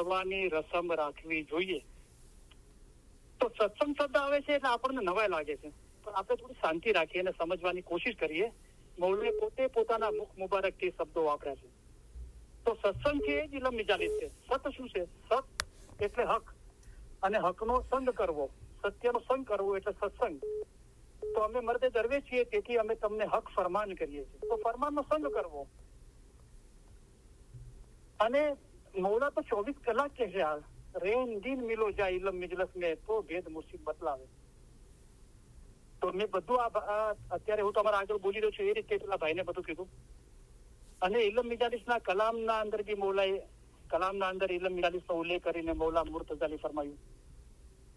કરવાની રસમ રાખવી જોઈએ. તો સત્સંગ શબ્દ આવે છે એટલે આપણને નવાઈ લાગે છે, પણ આપણે થોડી શાંતિ રાખીએ અને સમજવાની કોશિશ કરીએ. મૌલવીએ પોતે પોતાના મુખ મુબારકથી શબ્દો વાપર્યા છે. તો સત્સંગ છે એ જ ઇલમ મિજાલિસ છે. સત શું છે? સત એટલે હક, અને હકનો સંગ કરવો, સત્યનો સંગ કરવો એટલે સત્સંગ. તો અમે મર્દે દરવેશ છીએ, તેથી અમે તમને હક ફરમાન કરીએ છીએ. તો ફરમાનનો સંગ કરવો. અને મૌલા તો 24 કલાક કે છે, રેન દિન મિલો જાય ઇલમ મિજલસ મેં તો ભેદ મુર્શિદ બતલાવે. તો મેં બધું અત્યારે હું તમારા આગળ બોલી રહ્યો છું એ રીતે પેલા ભાઈને બધું કીધું. અને ઇલમ મિજાલિસના કલામના અંદર બી મૌલાએ કલામના અંદર ઇલમ મિજાલિસનો ઉલ્લેખ કરીને મૌલા મુર્તઝાલી ફરમાયું,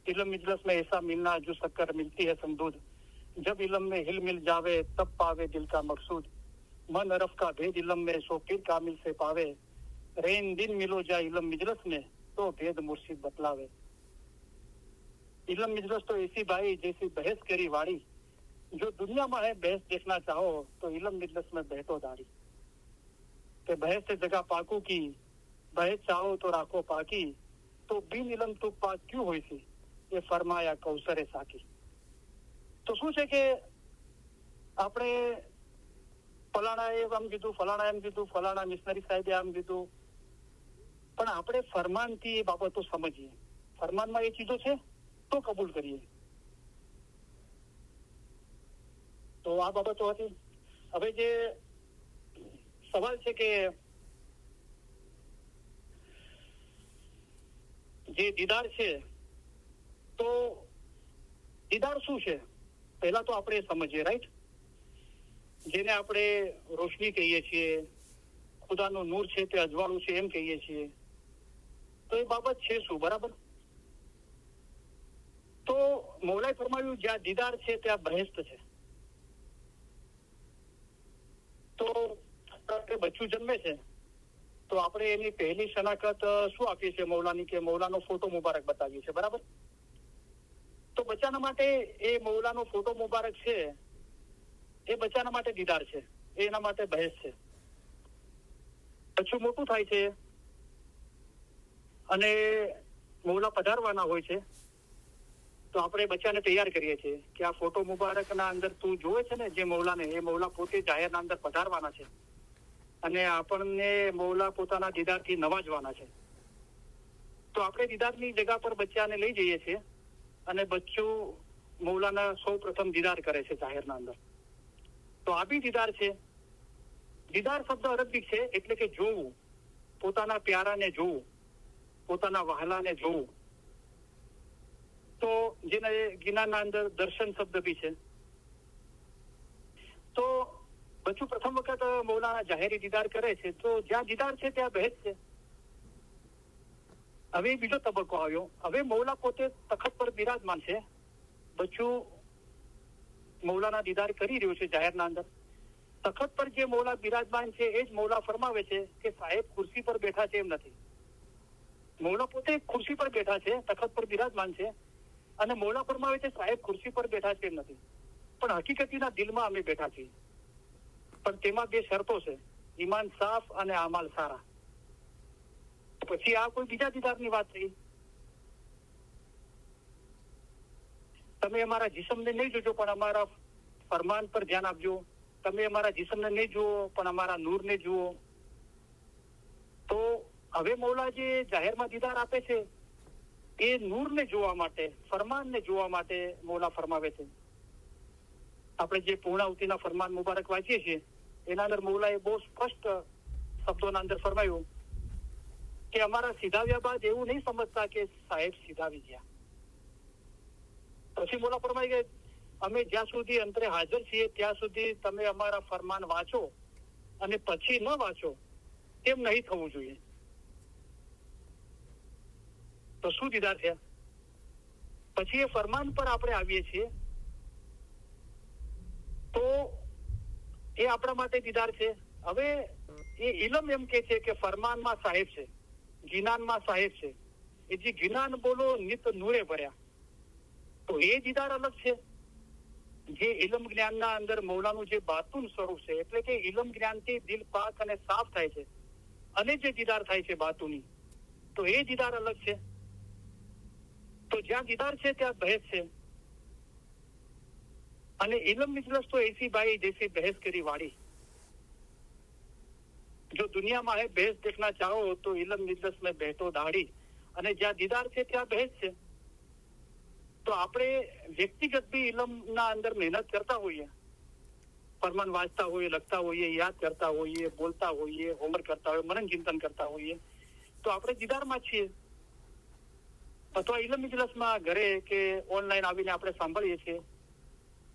इलम मिजलस में ऐसा मिलना जो शक्कर मिलती है समदूद, जब इलम में हिल मिल जावे तब पावे दिल का मकसूद, मन अरफ का भेद इलम में सो पीर कामिल से पावे, रेन दिन मिलो जाए इलम मिजलस में तो भेद मुर्शिद बतलावे. इलम मिजलस तो ऐसी भाई जैसी बहस करी वाड़ी, जो दुनिया में है बहस देखना चाहो तो इलम मिजलस में बैठो दाढ़ी. કે બહેસ से जगह पाकू की, बहस चाहो तो राखो पाकी, तो बिन इलम तो पाक क्यों हुई थी, એ ફરમાયા કૌસરે સાકી. તો શું છે કે આપણે ફલાણાએ આમ કીધું, ફલાણા એમ કીધું, ફલાણા મિશનરી સાહેબે આમ કીધું, પણ આપણે ફરમાનથી એ બાબતો સમજીએ. ફરમાનમાં એ ચીજો છે તો કબૂલ કરીએ. તો આ બાબતો હતી. હવે જે સવાલ છે કે જે દીદાર છે, તો દીદાર શું છે પહેલા તો આપણે સમજીએ, રાઈટ? જેને આપણે રોશની કહીએ છીએ, ખુદાનું નૂર છે તે અજવાળું છે એમ કહીએ છીએ, તો એ બાબત છે શું? બરાબર. તો મૌલાએ ફરમાવ્યું જ્યાં દીદાર છે ત્યાં બહેસ્ત છે. તો બચ્ચું જન્મે છે તો આપણે એની પહેલી શનાખત શું આપીએ છીએ મૌલાની, કે મૌલાનો ફોટો મુબારક બતાવીએ છીએ, બરાબર? તો બચ્ચાના માટે એ મૌલાનો ફોટો મુબારક છે, એ બચ્ચાના માટે દીદાર છે, એના માટે બહેસ છે. બચ્ચું મોટું થાય છે અને મૌલા પધારવાના હોય છે, તો આપણે બચ્ચાને તૈયાર કરીએ છીએ કે આ ફોટો મુબારકના અંદર તું જોવે છે ને જે મૌલાને, એ મૌલા પોતે જાહેરના અંદર પધારવાના છે અને આપણને મૌલા પોતાના દીદારથી નવાજવાના છે. તો આપણે દીદારની જગ્યા પર બચ્ચાને લઈ જઈએ છીએ અને બચ્ચું મૌલાના સૌ પ્રથમ દીદાર કરે છે જાહેરના અંદર. તો આ બી દીદાર છે. દીદાર શબ્દ અરબિક છે એટલે કે જોવું, પોતાના પ્યારાને જોવું, પોતાના વહાલાને જોવું. તો જેને ગિનાના અંદર દર્શન શબ્દ બી છે. તો બચ્ચું પ્રથમ વખત મૌલાના જાહેરી દીદાર કરે છે, તો જ્યાં દીદાર છે ત્યાં બહેસ છે. હવે બીજો તબક્કો આવ્યો. હવે મૌલા પોતે તખત પર બિરાજમાન છે, બચ્ચું મૌલાના દીદાર કરી રહ્યું છે જાહેરના અંદર. તખત પર જે મૌલા બિરાજમાન છે એ જ મૌલા ફરમાવે છે કે સાહેબ ખુરશી પર બેઠા છે એમ નથી. મૌલા પોતે ખુરશી પર બેઠા છે, તખત પર બિરાજમાન છે, અને મૌલા ફરમાવે છે સાહેબ ખુરશી પર બેઠા છે એમ નથી, પણ હકીકતીના દિલમાં અમે બેઠા છીએ. પણ તેમાં બે શરતો છે, ઈમાન સાફ અને અમાલ સારા. પછી આ કોઈ બીજા દીદારની વાત થઈ. તમે અમારા જિસ્મને નહીં જોજો પણ અમારા ફરમાન પર ધ્યાન આપજો. તમે અમારા જિસ્મને નહીં જુઓ પણ અમારા નૂરને જુઓ. તો હવે મૌલા જે જાહેરમાં દીદાર આપે છે એ નૂરને જોવા માટે, ફરમાનને જોવા માટે મૌલા ફરમાવે છે. આપણે જે પૂર્ણાવતીના ફરમાન મુબારક વાંચીએ છીએ એના અંદર મૌલાએ બહુ સ્પષ્ટ શબ્દોના અંદર ફરમાયું કે અમારા સીધાવ્યા બાદ એવું નહીં સમજતા કે સાહેબ સીધાવી ગયા. પછી મૌલા ફરમાઈ ગયા અમે જ્યાં સુધી અંતરે હાજર છીએ ત્યાં સુધી તમે અમારા ફરમાન વાંચો અને પછી ન વાંચો તેમ નહીં થવું જોઈએ. તો શું દીદાર છે? પછી એ ફરમાન પર આપણે આવીએ છીએ તો એ આપણા માટે દીદાર છે. હવે એ ઇલમ એમ કે છે કે ફરમાનમાં સાહેબ છે, ગિનાનમાં સાહેબ છે. એ જે ગિનાન બોલો નિત નૂરે ભર્યા, તો એ દીદાર અલગ છે. જે ઇલમ જ્ઞાનના અંદર મૌલાનું જે બાતુન સ્વરૂપ છે, એટલે કે ઇલમ જ્ઞાનથી દિલ પાક અને સાફ થાય છે અને જે દીદાર થાય છે બાતુની, તો એ દીદાર અલગ છે. તો જ્યાં દીદાર છે ત્યાં બહેસ છે. અને इलम मिजलस तो ऐसी बाई जैसी बहस करी वाड़ी. जो दुनिया में है बहस देखना चाहो तो इलम मिजलस में बैठो दाढ़ी. અને જ્યાં દીદાર છે ત્યાં બહેસ છે. તો આપણે વ્યક્તિગત બી ઇલમના અંદર મહેનત કરતા હોઈએ, ફરમાન વાંચતા હોઈએ, લખતા હોઈએ, યાદ કરતા હોઈએ, બોલતા હોઈએ, હોમવર્ક કરતા હોઈએ, મનન ચિંતન કરતા હોઈએ, તો આપણે દીદારમાં છીએ. અથવા ઇલમ મિજલસમાં ઘરે કે ઓનલાઈન આવીને આપણે સાંભળીએ છીએ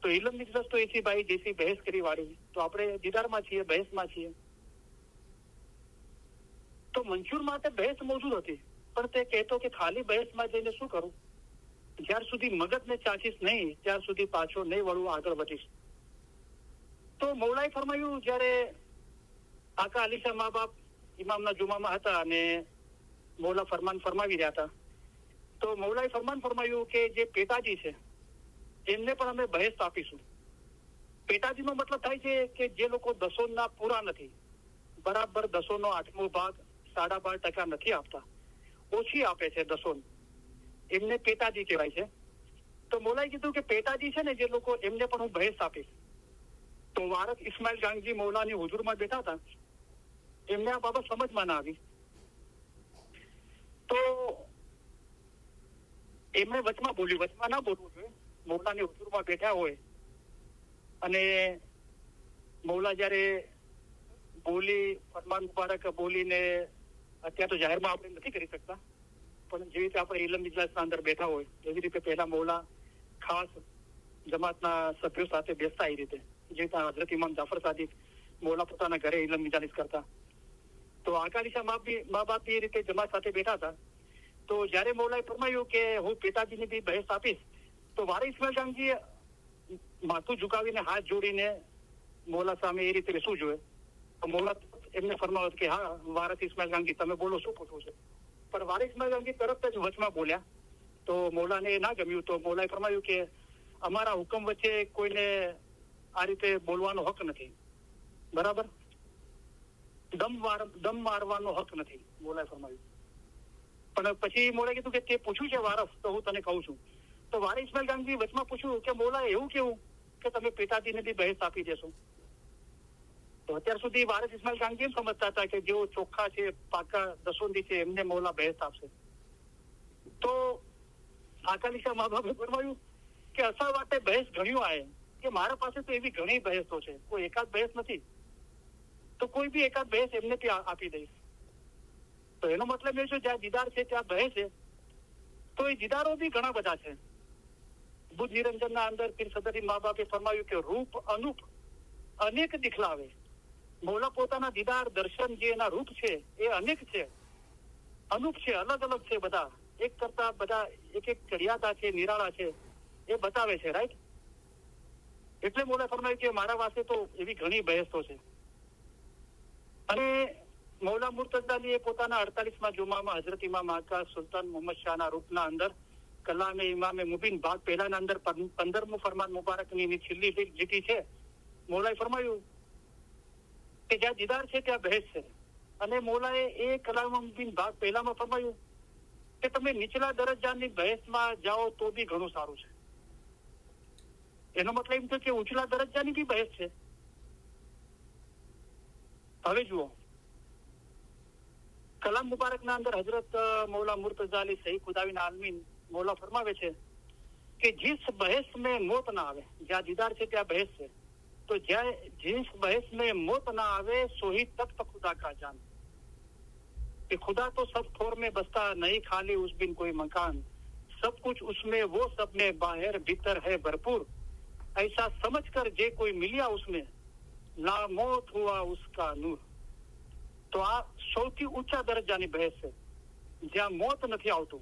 તો ઇલમ મિજલસ તો એસી ભાઈ જેસી બહેસ કરી વાળી, તો આપણે દીદારમાં છીએ, બહેસમાં છીએ. તો મંશૂર માટે બહેસ મોજૂદ હતી, પણ તે કહેતો કે ખાલી બહેસમાં જઈને શું કરું, જ્યાર સુધી મગજને ચાચીશ નહીં ત્યાર સુધી પાછો નહીં વળું, આગળ વધીશ. તો મૌલાએ ફરમાયું, જયારે આકા અલીશા મા બાપ ઇમામના જુમામાં હતા અને મૌલા ફરમાન ફરમાવી રહ્યા હતા, તો મૌલાએ ફરમાન ફરમાયું કે જે પેટાજી છે એમને પણ અમે બહેસ આપીશું. પેટાજીનો મતલબ થાય છે કે જે લોકો દસોના પૂરા નથી, બરાબર 10/8 ભાગ 12.5% નથી આપતા, ઓછી આપે છે દસોન, એમને પેટાજી કહેવાય છે. તો મૌલાએ કીધું કે પેટાજી છે ને જે લોકો, એમને પણ હું બહેસ આપીશ. તો વારસ ઇસ્માઇલ ગાંગજી મૌલાની હુજુરમાં બેઠા હતા, એમને આ બાબત સમજમાં ના આવી. તો એમને વચમાં બોલ્યું, વચમાં ના બોલવું જોઈએ. મૌલાની હુજુરમાં બેઠા હોય અને મૌલા જયારે બોલી, ફરમાન મુબારક બોલીને, અત્યારે તો જાહેરમાં આપણે નથી કરી શકતા, પણ જેવી રીતે આપણે ઇલમ ઇજલાસના અંદર બેઠા હોય એવી રીતે પહેલા મૌલા ખાસ જમાતના સભ્યો સાથે બેસતા, એ રીતે જે રીતે હઝરત ઇમામ જાફર સાદિક મૌલા પોતાના ઘરે ઇલમ ઇજાલિસ કરતા. તો આકાલિશા મા બાપ એ રીતે જમાત સાથે બેઠા હતા. તો જયારે મૌલાએ ફરમાયું કે હું પિતાજીની બી બહેસ આપીશ, તો વારે ઇસ્માઇલ ગાંગજીએ માથું ઝુકાવીને હાથ જોડીને મૌલા સામે એ રીતે બેસવું જોઈએ. તો મૌલા એમને ફરમાવ્યું કે હા વારસ ઇસ્માઇલ ગાંગજી તમે બોલો, શું પૂછવું છે. પણ વારે ઇસ્માઇલ ગાંગજી તરત જ વચમાં બોલ્યા. તો મૌલાને એ ના ગમ્યું. તો મૌલાએ ફરમાયું કે અમારા હુકમ વચ્ચે કોઈને આ રીતે બોલવાનો હક નથી, બરાબર, દમ મારવાનો હક નથી, મૌલાએ ફરમાયું. પણ પછી મૌલાએ કીધું કે તે પૂછ્યું છે વારસ, તો હું તને કહું છું. તો વારે ઇસ્માઇલ ગાંગજી વચમાં પૂછ્યું કે મૌલાએ એવું કેવું કે તમે પિતાજીને બી બહેસ આપી દેશો. તો અત્યાર સુધી વારસ ઇસ્માઇલ ગાંગજી એમ સમજતા હતા કે જેઓ ચોખ્ખા છે, પાકા દસોંદી છે, એમને મૌલા બહેસ આપશે. તો આકાલિશા મા બાપે ફરમાયું કે અસલ વાતે બહેસ ઘણ્યું આવે કે મારા પાસે તો એવી ઘણી બહેસો છે, કોઈ એકાદ બહેસ નથી, તો કોઈ બી એકાદ બહેસ એમને ત્યાં આપી દઈશ. તો એનો મતલબ એ છે જ્યાં દીદાર છે ત્યાં બહેસ છે. તો એ દીદારો બી ઘણા બધા છે. બુદ્ધ નિરંજનના અંદર પીર સદરી મા બાપે ફરમાયું કે રૂપ અનુપ અનેક દિખલાવે. મૌલા પોતાના દીદાર દર્શન જે એના રૂપ છે એ અનેક છે, અનુપ છે, અલગ અલગ છે, બધા એક કરતા બધા એક એક ચડિયાતા છે, નિરાળા છે, એ બતાવે છે, રાઈટ. એટલે મૌલા ફરમાયું કે મારા પાસે તો એવી ઘણી બહેસો છે. અને મૌલા મુર્તઝાલીએ પોતાના 48મા જુમામાં હઝરત ઇમામ આકા સુલતાન મોહમ્મદ શાહના રૂપના અંદર કલામે ઇમામે મુબીન ભાગ પહેલાના અંદર 15મું ફરમાન મુબારકની છેલ્લી લીટી છે. મૌલાએ ફરમાયું કે જ્યાં દીદાર છે ત્યાં બહેસ છે. અને મૌલાએ એ કલામે મુબીન ભાગ પહેલામાં ફરમાયું કે તમે નીચલા દરજ્જાની બહેસમાં જાઓ તો બી ઘણું સારું છે. એનો મતલબ એમ છે કે ઉંચલા દરજ્જાની બી બહેસ છે. હવે જુઓ, કલામ મુબારકના અંદર હજરત મૌલા મુર્તઝાલી સહી ખુદાવીન આલમીન મૌલા ફરમાવે છે કે जिस बहस में मौत ना आवे, જ્યાં દીદાર છે ત્યાં બહેસ છે, તો जिस बहस में मौत ना आवे सोही तख्त खुदा का जान. कि खुदा तो सब ठोर में बसता नहीं, खाली उस बिन कोई मकान, सब कुछ उसमें वो सब में बाहर भीतर है भरपूर, ऐसा समझ कर जे कोई मिलिया उसमें ना मौत हुआ उसका नूर. તો આ સૌથી ઊંચા દરજ્જાની બહેસ છે. જ્યાં મોત નથી આવતું,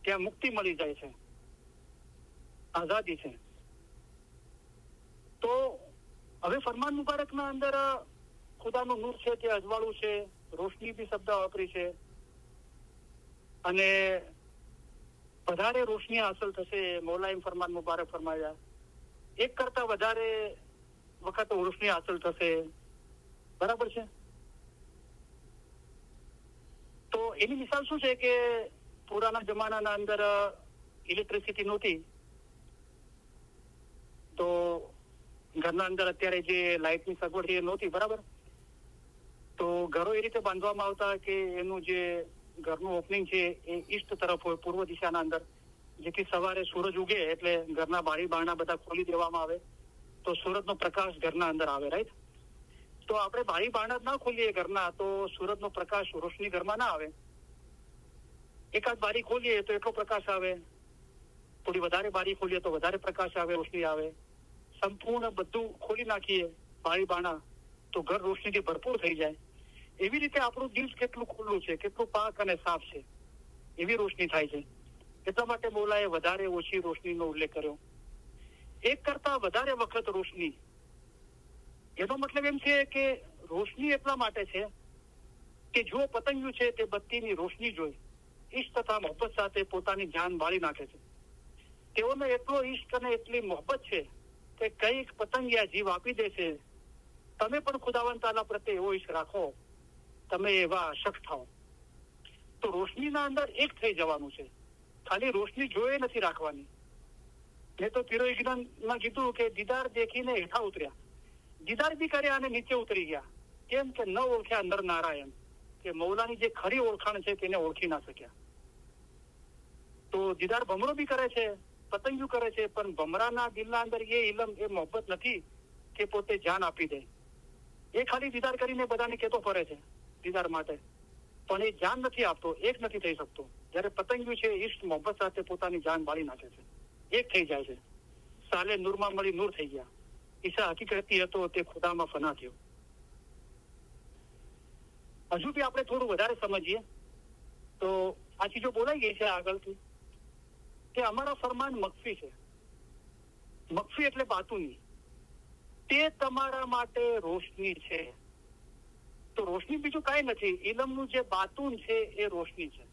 ત્યાં મુક્તિ મળી જાય છે, આઝાદી છે. તો હવે ફરમાન મુબારકના અંદર ખુદાનું નૂર છે, તે અજવાળું છે, રોશની બી શબ્દ વાપરી છે. અને વધારે રોશની હાંસલ થશે, મૌલાએ ફરમાન મુબારક ફરમાયા, એક કરતા વધારે વખત રોશની હાંસલ થશે, બરાબર છે. તો એની મિસાલ શું છે કે પુરાના જમાનાના અંદર ઇલેક્ટ્રિસિટી નહોતી, તો ઘરના અંદર અત્યારે જે લાઇટની સગવડ છે એ નહોતી, બરાબર. તો ઘરો એ રીતે બાંધવામાં આવતા કે એનું જે ઘરનું ઓપનિંગ છે એ ઈસ્ટ તરફ હોય, પૂર્વ દિશાના અંદર, જેથી સવારે સૂરજ ઉગે એટલે ઘરના બારી બારણા બધા ખોલી દેવામાં આવે તો સૂરજનો પ્રકાશ ઘરના અંદર આવે, રાઈટ. તો આપણે બારી બારણા જ ના ખોલીએ ઘરના તો સૂરજનો પ્રકાશ, રોશની ઘરમાં ના આવે. એકાદ બારી ખોલીએ તો એટલો પ્રકાશ આવે, થોડી વધારે બારી ખોલીએ તો વધારે પ્રકાશ આવે, રોશની આવે. સંપૂર્ણ બધું ખોલી નાખીએ બારી બારણા તો ઘર રોશનીથી ભરપૂર થઈ જાય. એવી રીતે આપણું દિલ કેટલું ખુલ્લું છે, કેટલું પાક અને સાફ છે, એવી રોશની થાય છે. એટલા માટે મૌલાએ વધારે ઓછી રોશનીનો ઉલ્લેખ કર્યો. એક કરતા વધારે વખત રોશની, એનો મતલબ એમ છે કે રોશની એટલા માટે છે કે જો પતંગિયું છે તે બત્તીની રોશની જોઈ ઈશ્ક તથા મોહબ્બત સાથે પોતાની જાન બાળી નાખે છે. તેઓને એટલો ઈશ્ક અને એટલી મોહબ્બત છે કે કઈક પતંગિયા જીવ આપી દે છે. તમે પણ ખુદાવંદ તાલા પ્રત્યે એવો ઈશ્ક રાખો, તમે એવા અશક થાઓ. તો રોશનીના અંદર એક થઈ જવાનું છે, ખાલી રોશની જોઈ નથી રાખવાની. મેં તો પીરો ઇગ્નાનમાં કીધું કે દીદાર દેખીને હેઠા ઉતર્યા, દીદાર બી કર્યા અને નીચે ઉતરી ગયા. કેમ કે ન ઓળખ્યા અંદર નારાયણ, કે મૌલાની જે ખરી ઓળખાણ છે તેને ઓળખી ના શક્યા. તો દીદાર ભમરો બી કરે છે, પતંગિયું કરે છે, પણ ભમરાના દિલના અંદર એ ઇલમ, એ મોહબ્બત નથી કે પોતે જાન આપી દે. એ ખાલી દીદાર કરીને બધાને કહેતો ફરે છે દીદાર માટે, પણ એ જાન નથી આપતો, એક નથી થઈ શકતો. જયારે પતંગિયું છે ઈશ્ક મોહબ્બત સાથે પોતાની જાન બાળી નાખે છે, એક થઈ જાય છે. સાલે નૂરમાં મળી નૂર થઈ ગયા. ઈશા હકીકતી હતો તે ખુદામાં ફના થયો. હજુ બી આપણે થોડું વધારે સમજીએ તો આ ચીજો બોલાઈ ગઈ છે આગળથી કે અમારા ફરમાન મખફી છે. મખફી એટલે બાતુની, તે તમારા માટે રોશની છે. તો રોશની બીજું કાંઈ નથી, ઇલમનું જે બાતુન છે એ રોશની છે.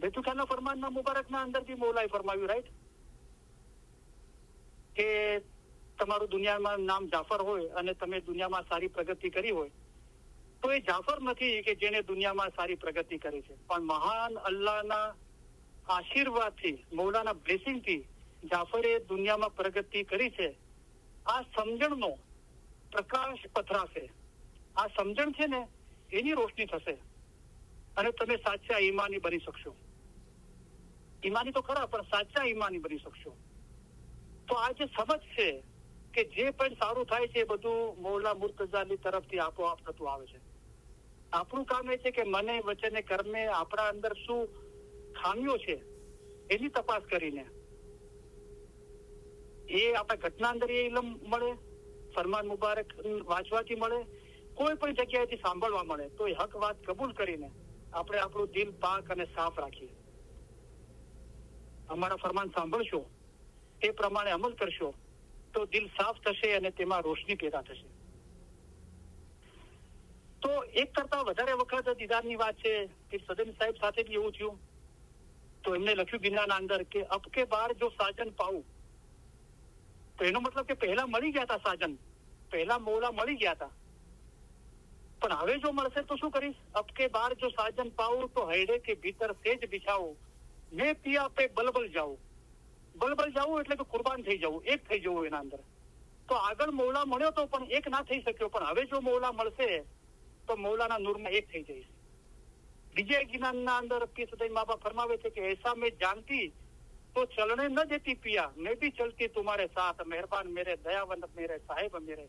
બેતુખાના ફરમાનના મુબારકના અંદરથી મૌલાએ ફરમાવ્યું, રાઈટ, કે તમારું દુનિયામાં નામ જાફર હોય અને તમે દુનિયામાં સારી પ્રગતિ કરી હોય તો એ જાફર નથી કે જેને દુનિયામાં સારી પ્રગતિ કરી છે, પણ મહાન અલ્લાહના આશીર્વાદથી, મૌલાના બ્લેસિંગથી જાફરે દુનિયામાં પ્રગતિ કરી છે. આ સમજણનો પ્રકાશ પથરાશે. આ સમજણ છે ને એની રોશની થશે અને તમે સાચા ઈમાની બની શકશો. ઈમાની તો ખરા, પણ સાચા ઈમાની બની શકશો. તો આ જે સમજ છે કે જે પણ સારું થાય છે એ બધું મૌલા મુર્તઝાની તરફથી આપોઆપ થતું આવે છે. આપણું કામ એ છે કે મને, વચને, કર્મે આપણા અંદર શું ખામીઓ છે એની તપાસ કરીને એ આપણા ઘટના અંદર એ ઇલમ મળે, ફરમાન મુબારક વાંચવાથી મળે, કોઈ પણ જગ્યાએથી સાંભળવા મળે તો એ હક વાત કબૂલ કરીને આપણે આપણું દિલ પાક અને સાફ રાખીએ. અમારા ફરમાન સાંભળશો, તે પ્રમાણે અમલ કરશો તો દિલ સાફ થશે અને તેમાં રોશની પેદા થશે. તો એક કરતા વધારે વખત દીદારની વાત છે કે સદન સાહેબ સાથે બી એવું થયું. તો એમને લખ્યું ગિરનારના અંદર કે અબ કે બાર જો સાજન પાઉં, તો એનો મતલબ કે પહેલા મળી ગયા હતા સાજન, પહેલા મૌલા મળી ગયા હતા, પણ હવે જો મળશે તો શું કરીશ? અબ કે બાર જો સાજન પાઉં તો હૈડે કે ભીતર સેજ બિછાઉં, મેં પિયા પે બલબલ જાઉં. બલબલ જાવું એટલે કે કુરબાન થઈ જવું, એક થઈ જવું એના અંદર. તો આગળ મૌલા મળ્યો તો પણ એક ના થઈ શક્યો, પણ હવે જો મૌલા મળશે તો મૌલાના નૂરમાં એક થઈ જઈશ. બીજા જ્ઞાનના અંદર પીર સદાઈ મા બાપ ફરમાવે છે કે ऐसा मैं जानती तो चलने न देती पिया, मैं भी चलती तुम्हारे साथ, मेहरबान मेरे, दयावंत मेरे, साहेब मेरे,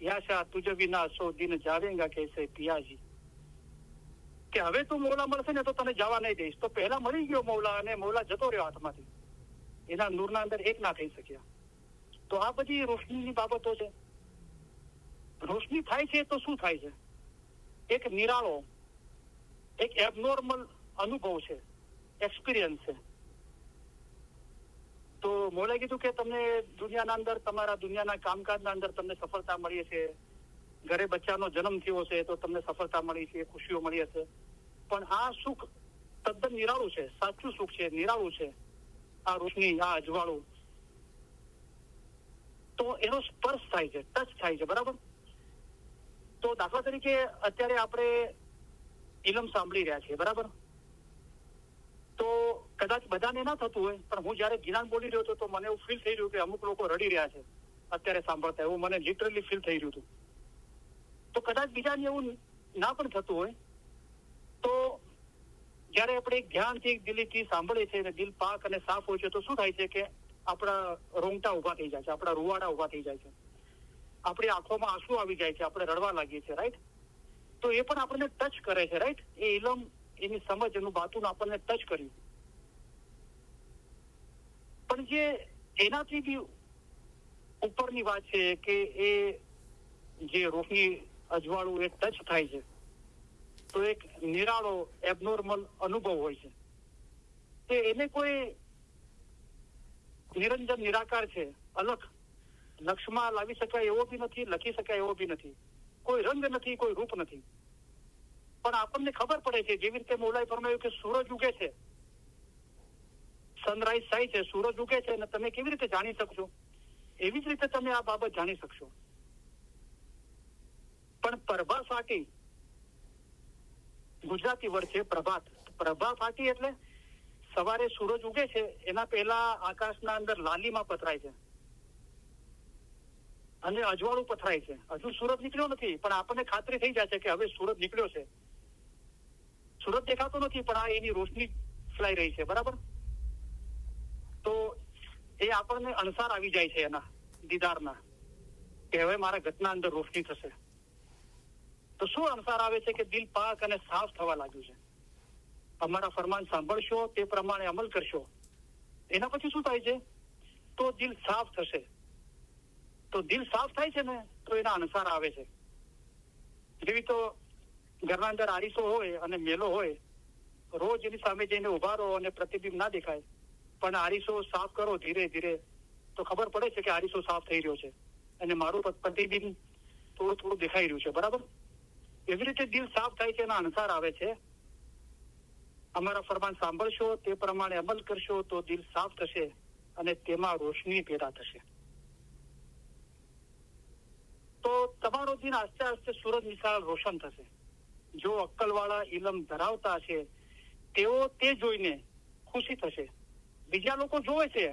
યાશા તુજે વિના 100 દિન જાવેંગા कैसे પિયાજી. કે હવે તું મૌલા મળશે ને તો તને જવા નહીં દઈશ. તો પહેલા મળી ગયો મૌલા અને મૌલા જતો રહ્યો હાથમાંથી, એના નૂરના અંદર એક ના થઈ શક્યા. તો આ બધી રોશનીની બાબતો છે. રોશની થાય છે તો શું થાય છે? એક નિરાળો, એક એબનોર્મલ અનુભવ છે, એક્સપિરિયન્સ છે. તો મોલે કીધું કે તમને દુનિયાના અંદર, તમારા દુનિયાના કામકાજના અંદર તમને સફળતા મળી છે, ઘરે બચ્ચાનો જન્મ થયો છે તો તમને સફળતા મળી છે, ખુશીઓ મળી હશે, પણ આ સુખ તદ્દન નિરાળું છે, સાચું સુખ છે, નિરાળું છે. આ રોશની, આ અજવાળું, તો એનો સ્પર્શ થાય છે, ટચ થાય છે, બરાબર. તો દાખલા તરીકે અત્યારે આપણે ઇલમ સાંભળી રહ્યા છીએ, બરાબર? તો કદાચ બધાને ના થતું હોય, પણ હું જયારે જ્ઞાન બોલી રહ્યો હતો તો મને એવું ફીલ થઈ રહ્યું કે અમુક લોકો રડી રહ્યા છે અત્યારે સાંભળતા, એવું મને લિટરલી ફીલ થઈ રહ્યું હતું. તો કદાચ બીજાને એવું ના પણ થતું હોય, તો જયારે આપણે ધ્યાનથી દિલથી સાંભળીએ છીએ અને દિલ પાક અને સાફ હોય છે તો શું થાય છે કે આપણા રોંગટા ઉભા થઈ જાય છે, આપણા રૂવાડા ઉભા થઈ જાય છે, આપણી આંખોમાં આંસુ આવી જાય છે, આપણે રડવા લાગીએ છીએ, રાઈટ? તો એ પણ આપણને ટચ કરે છે, રાઈટ? એ ઇલમ, એની સમજ, એનું બાતું આપણને ટચ કર્યું. પણ જે એનાથી બી ઉપરની વાત છે કે એ જે રોશની અજવાળું એ ટચ થાય છે તો એક નિરાળો એબનોર્મલ અનુભવ હોય છે. તે એને કોઈ નિરંજન નિરાકાર છે, અલગ લક્ષમાં લાવી શકાય એવો બી નથી, લખી શકાય એવો બી નથી, કોઈ રંગ નથી, કોઈ રૂપ નથી. પણ આપણને ખબર પડે છે, જેવી રીતે મૌલાએ ફરમાવ્યું કે સૂરજ ઉગે છે, સનરાઈઝ થાય છે, સૂરજ ઉગે છે, અને તમે કેવી રીતે જાણી શકશો? એવી જ રીતે તમે આ બાબત જાણી શકશો. પણ પ્રભા ફાટી, ગુજરાતી વર્ડ છે પ્રભાત. પ્રભા ફાટી એટલે સવારે સૂરજ ઉગે છે એના પહેલા આકાશના અંદર લાલીમાં પથરાય છે અને અજવાળું પથરાય છે. હજુ સૂરજ નીકળ્યો નથી, પણ આપણને ખાતરી થઈ જાય છે કે હવે સૂરજ નીકળ્યો છે. સૂરજ દેખાતો નથી, પણ આ એની રોશની ફેલાઈ રહી છે, બરાબર? તો એ આપણને અણસાર આવી જાય છે એના દીદારના, કે હવે મારા ઘટના અંદર રોશની થશે. તો શું અણસાર આવે છે કે દિલ પાક અને સાફ થવા લાગ્યું છે. અમારા ફરમાન સાંભળશો, તે પ્રમાણે અમલ કરશો. એના પછી શું થાય છે? તો દિલ સાફ થશે. તો દિલ સાફ થાય છે ને તો એના અણસાર આવે છે. જેવી તો ઘરના અંદર આરીસો હોય અને મેલો હોય, રોજ એની સામે જઈને ઉભા રહો અને પ્રતિબિંબ ના દેખાય, પણ આરીસો સાફ કરો ધીરે ધીરે તો ખબર પડે છે કે આરીસો સાફ થઈ રહ્યો છે અને મારું પ્રતિબિંબ થોડું થોડું દેખાઈ રહ્યું છે, બરાબર? એવી રીતે દિલ સાફ થાય છે, એના અણસાર આવે છે. અમારા ફરમાન સાંભળશો, તે પ્રમાણે અમલ કરશો તો દિલ સાફ થશે અને તેમાં રોશની પેદા થશે. તો તમારો દિન આસ્તે આસ્તે સૂરજ નિશાળ રોશન થશે. જો અક્કલવાળા ઇલમ ધરાવતા છે તેઓ તે જોઈને ખુશી થશે. બીજા લોકો જોવે છે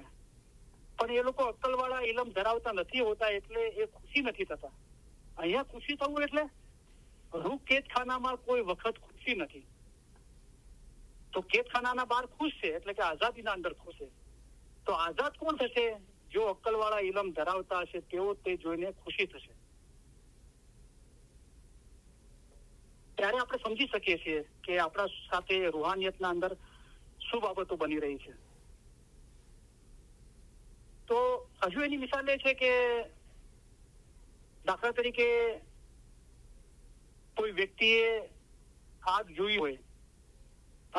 પણ એ લોકો અક્કલવાળા ઇલમ ધરાવતા નથી હોતા, એટલે એ ખુશી નથી થતા. અહીંયા ખુશી થવું એટલે રૂ કેદખાનામાં કોઈ વખત ખુશી નથી. તો કેદખાનાના બહાર ખુશ છે એટલે કે આઝાદીના અંદર ખુશ છે. તો આઝાદ કોણ થશે? જો અક્કલવાળા ઇલમ ધરાવતા હશે તેઓ તે જોઈને ખુશી થશે. ત્યારે આપણે સમજી શકીએ છીએ કે આપણા સાથે રૂહાનિયતના અંદર શું બાબતો બની રહી છે. તો હજુ એની મિસાલ એ છે કે દાખલા તરીકે કોઈ વ્યક્તિએ આગ જોઈ હોય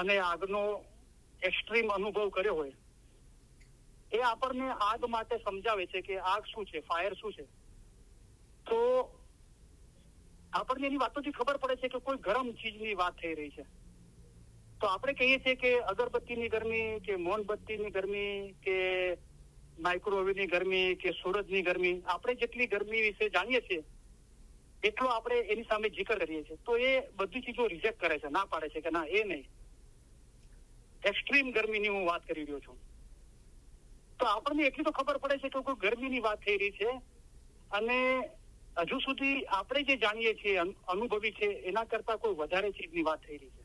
અને આગનો એક્સ્ટ્રીમ અનુભવ કર્યો હોય, એ આપણને આગ માટે સમજાવે છે કે આગ શું છે, ફાયર શું છે. તો આપણને એની વાતોથી ખબર પડે છે કે કોઈ ગરમ ચીજની વાત થઈ રહી છે. તો આપણે કહીએ છીએ કે અગરબત્તીની ગરમી કે મોમબત્તીની ગરમી કે માઇક્રોવેવની ગરમી કે સૂરજની ગરમી, આપણે જેટલી ગરમી વિશે જાણીએ છીએ એટલો આપણે એની સામે જિકર કરીએ છીએ. તો એ બધી ચીજો રિજેક્ટ કરે છે, ના પાડે છે કે ના, એ નહીં. એક્સ્ટ્રીમ ગરમીની હું વાત કરી રહ્યો છું. તો આપણને એટલી તો ખબર પડે છે કે કોઈ ગરમીની વાત થઈ રહી છે અને હજુ સુધી આપણે જે જાણીએ છીએ, અનુભવી છે, એના કરતા કોઈ વધારે ચીજની વાત થઈ રહી છે.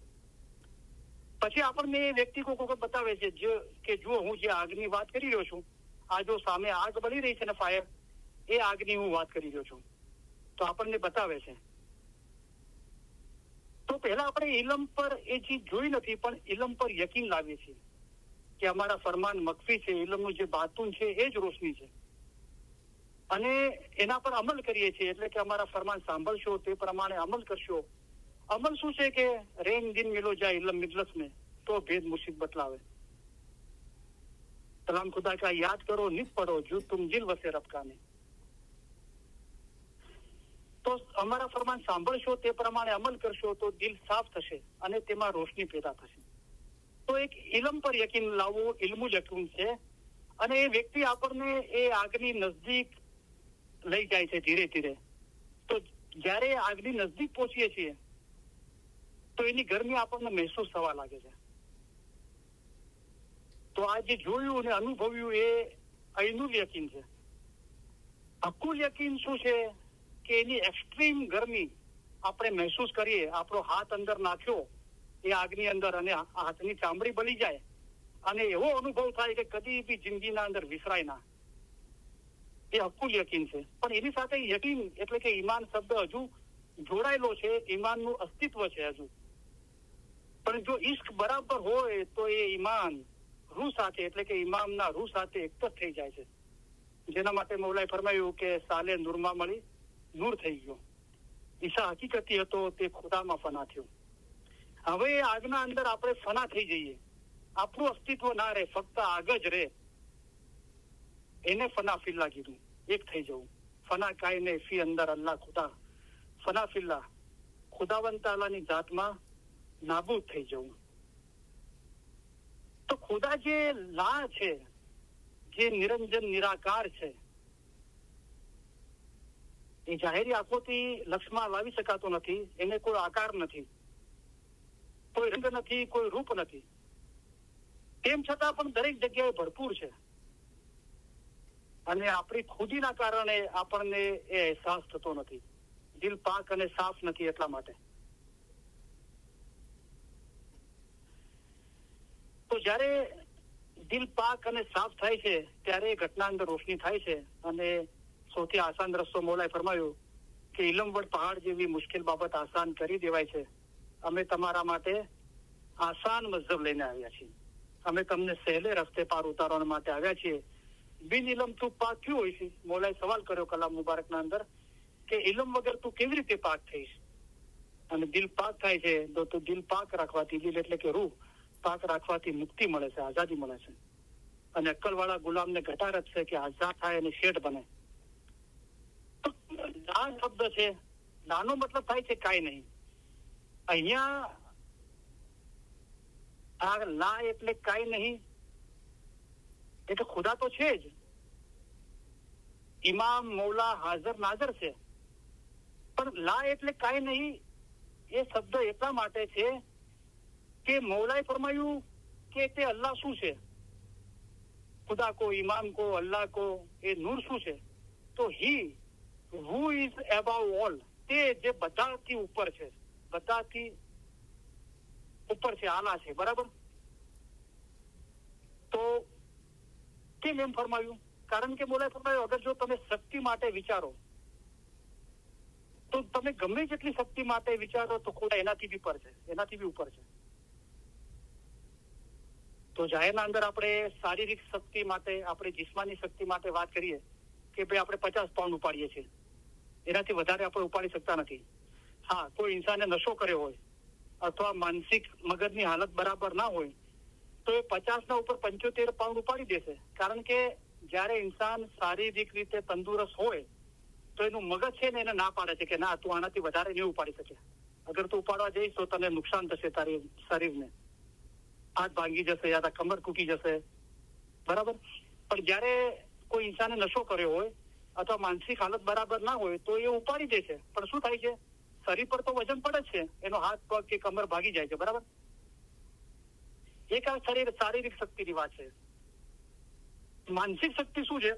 પછી આપણને એ વ્યક્તિ કોઈ વખત બતાવે છે કે જો હું જે આગની વાત કરી રહ્યો છું, આ જો સામે આગ બળી રહી છે ને, ફાયર, એ આગની હું વાત કરી રહ્યો છું. તો આપણને બતાવે છે. તો પહેલા આપણે ઇલમ પર એ ચીજ જોઈ નથી, પણ ઇલમ પર યકીન લાવીએ છીએ કે અમારા ફરમાન મકફી છે, ઇલમનું જે બાતુન છે એ જ રોશની છે, અને એના પર અમલ કરીએ છીએ. એટલે કે અમારા ફરમાન સાંભળશો, તે પ્રમાણે અમલ કરશો. અમલ શું છે કે રેન દિન મિલો જાય ઇલમ મિજલસ में, तो भेद मुसीबत बतलावे. कलाम खुदा का याद करो, नित पढ़ो, जो तुम दिल वसे रब का ने. તો અમારા ફરમાન સાંભળશો, તે પ્રમાણે અમલ કરશો તો દિલ સાફ થશે અને તેમાં રોશની પેદા થશે. તો એક ઇલમ પર યકીન લાવવું ઇલ્મુલ યકીન છે, અને એ વ્યક્તિ આપણને એ આગની નજદીક લઈ જાય છે ધીરે ધીરે. તો જ્યારે આગની નજદીક પહોંચીએ છીએ તો એની ગરમી આપણને મહેસૂસ થવા લાગે છે. તો આ જે જોયું અને અનુભવ્યું એ અહીંનું યકીન છે. હક્કુલ યકીન શું છે કે એની એક્સ્ટ્રીમ ગરમી આપણે મહેસૂસ કરીએ, આપણો હાથ અંદર નાખ્યો એ આગની અંદર અને હાથની ચામડી બળી જાય અને એવો અનુભવ થાય કે કદી બી જિંદગીના અંદર વિસરાય ના, એ હક્કુલ યકીન છે. પણ એની સાથે યકીન એટલે કે ઈમાન શબ્દ હજુ જોડાયેલો છે, ઈમાનનું અસ્તિત્વ છે હજુ. પણ જો ઈશ્ક બરાબર હોય તો એ ઈમાન રૂહ સાથે એટલે કે ઇમામના રૂહ સાથે એક જ થઈ જાય છે. જેના માટે મૌલાએ ફરમાયું કે સાલે નૂરમાં મળી નૂર થઈ ગયો. ઈશા હકીકતી હતો તે ખુદામાં ફના થયો. હવે આગના અંદર આપણે ફના થઈ જઈએ, આપણું અસ્તિત્વ ના રહે, ફક્ત આગ જ રહે, એને ફના ફિલ્લા કીધું, એક થઈ જવું. ફના કાયને ફી અંદર અલ્લાહ ખુદા, ફના ફિલ્લા ખુદાવંત તાલાની જાતમાં નાબૂદ થઈ જવું. તો ખુદા જે લા છે, જે નિરંજન નિરાકાર છે, એ જાહેરી આંખોથી લક્ષમાં લાવી શકાતો નથી. એને કોઈ આકાર નથી, કોઈ રંગ નથી, કોઈ રૂપ નથી. તેમ છતાં પણ દરેક જગ્યાએ ભરપૂર છે અને આપણી ખુદીના કારણે આપણને એ અહેસાસ થતો નથી. દિલ પાક અને સાફ નથી એટલા માટે. તો જ્યારે દિલ પાક અને સાફ થાય છે ત્યારે ઘટના અંદર રોશની થાય છે. અને સૌથી આસાન રસ્તો મૌલાએ ફરમાયું કે ઇલમ વડ પહાડ જેવી મુશ્કેલ બાબત આસાન કરી દેવાય છે. અમે તમારા માટે આસાન મઝહબ લઈને આવ્યા છીએ. અમે તમને સહેલે રસ્તે પાર ઉતારવા માટે આવ્યા છીએ. બિન ઇલમ તું પાક ક્યું હોય છે? મૌલાએ સવાલ કર્યો કલામ મુબારકના અંદર કે ઇલમ વગર તું કેવી રીતે પાક થઈશ? અને દિલ પાક થાય છે તો દિલ પાક રાખવાથી, દિલ એટલે કે રૂહ પાક રાખવાથી મુક્તિ મળે છે, આઝાદી મળે છે. અને અક્કલવાળા ગુલામને ઘટાડત છે કે આઝાદ થાય અને શેઠ બને. આ શબ્દ છે, નાનો મતલબ થાય છે કાંઈ નહીં. અહીંયા આ લા એટલે કાંઈ નહીં એટલે ખુદા તો છે જ, ઇમામ મૌલા હાજર નાજર છે. પણ લા એટલે કાંઈ નહીં એ શબ્દ એટલા માટે છે કે મૌલાએ ફરમાયું કે તે અલ્લાહ શું છે, ખુદા કો, ઇમામ કો, અલ્લાહ કો, એ નૂર શું છે? તો હી હુ ઇઝ અબાઉ ઓલ, તે જે બધાથી ઉપર છે, બધાથી ઉપર છે, આલા છે. બરાબર? તો કેમ એમ ફરમાયું? કારણ કે મૌલાએ ફરમાયું અગર જો તમે શક્તિ માટે વિચારો તો તમે ગમે જેટલી શક્તિ માટે વિચારો તો ખુદા એનાથી બી ઉપર છે, એનાથી બી ઉપર છે. તો જાહેરના અંદર આપણે શારીરિક શક્તિ માટે, આપણે જિસ્માની શક્તિ માટે વાત કરીએ કે ભાઈ આપણે 50 પાઉન્ડ ઉપાડીએ છીએ, એનાથી વધારે આપણે ઉપાડી શકતા નથી. હા, કોઈ ઇન્સાને નશો કર્યો હોય અથવા માનસિક મગજની હાલત બરાબર ના હોય તો એ 50 ઉપર 75 પાઉન્ડ ઉપાડી દેશે. કારણ કે જ્યારે ઇન્સાન શારીરિક રીતે તંદુરસ્ત હોય તો એનું મગજ છે ને એને ના પાડે છે કે ના, તું આનાથી વધારે નહીં ઉપાડી શકે. અગર તું ઉપાડવા જઈશ તો તને નુકસાન થશે, તારી શરીરને હાથ ભાંગી જશે યા કમર તૂટી જશે. બરાબર? પણ જ્યારે કોઈ ઇન્સાને નશો કર્યો હોય અથવા માનસિક હાલત બરાબર ના હોય તો એ ઉપાડી દે છે. પણ શું થાય છે? શરીર પર તો વજન પડે જ છે, એનો હાથ પગ કે કમર ભાગી જાય છે. બરાબર? એક આ શારીરિક શક્તિની વાત છે. માનસિક શક્તિ શું છે?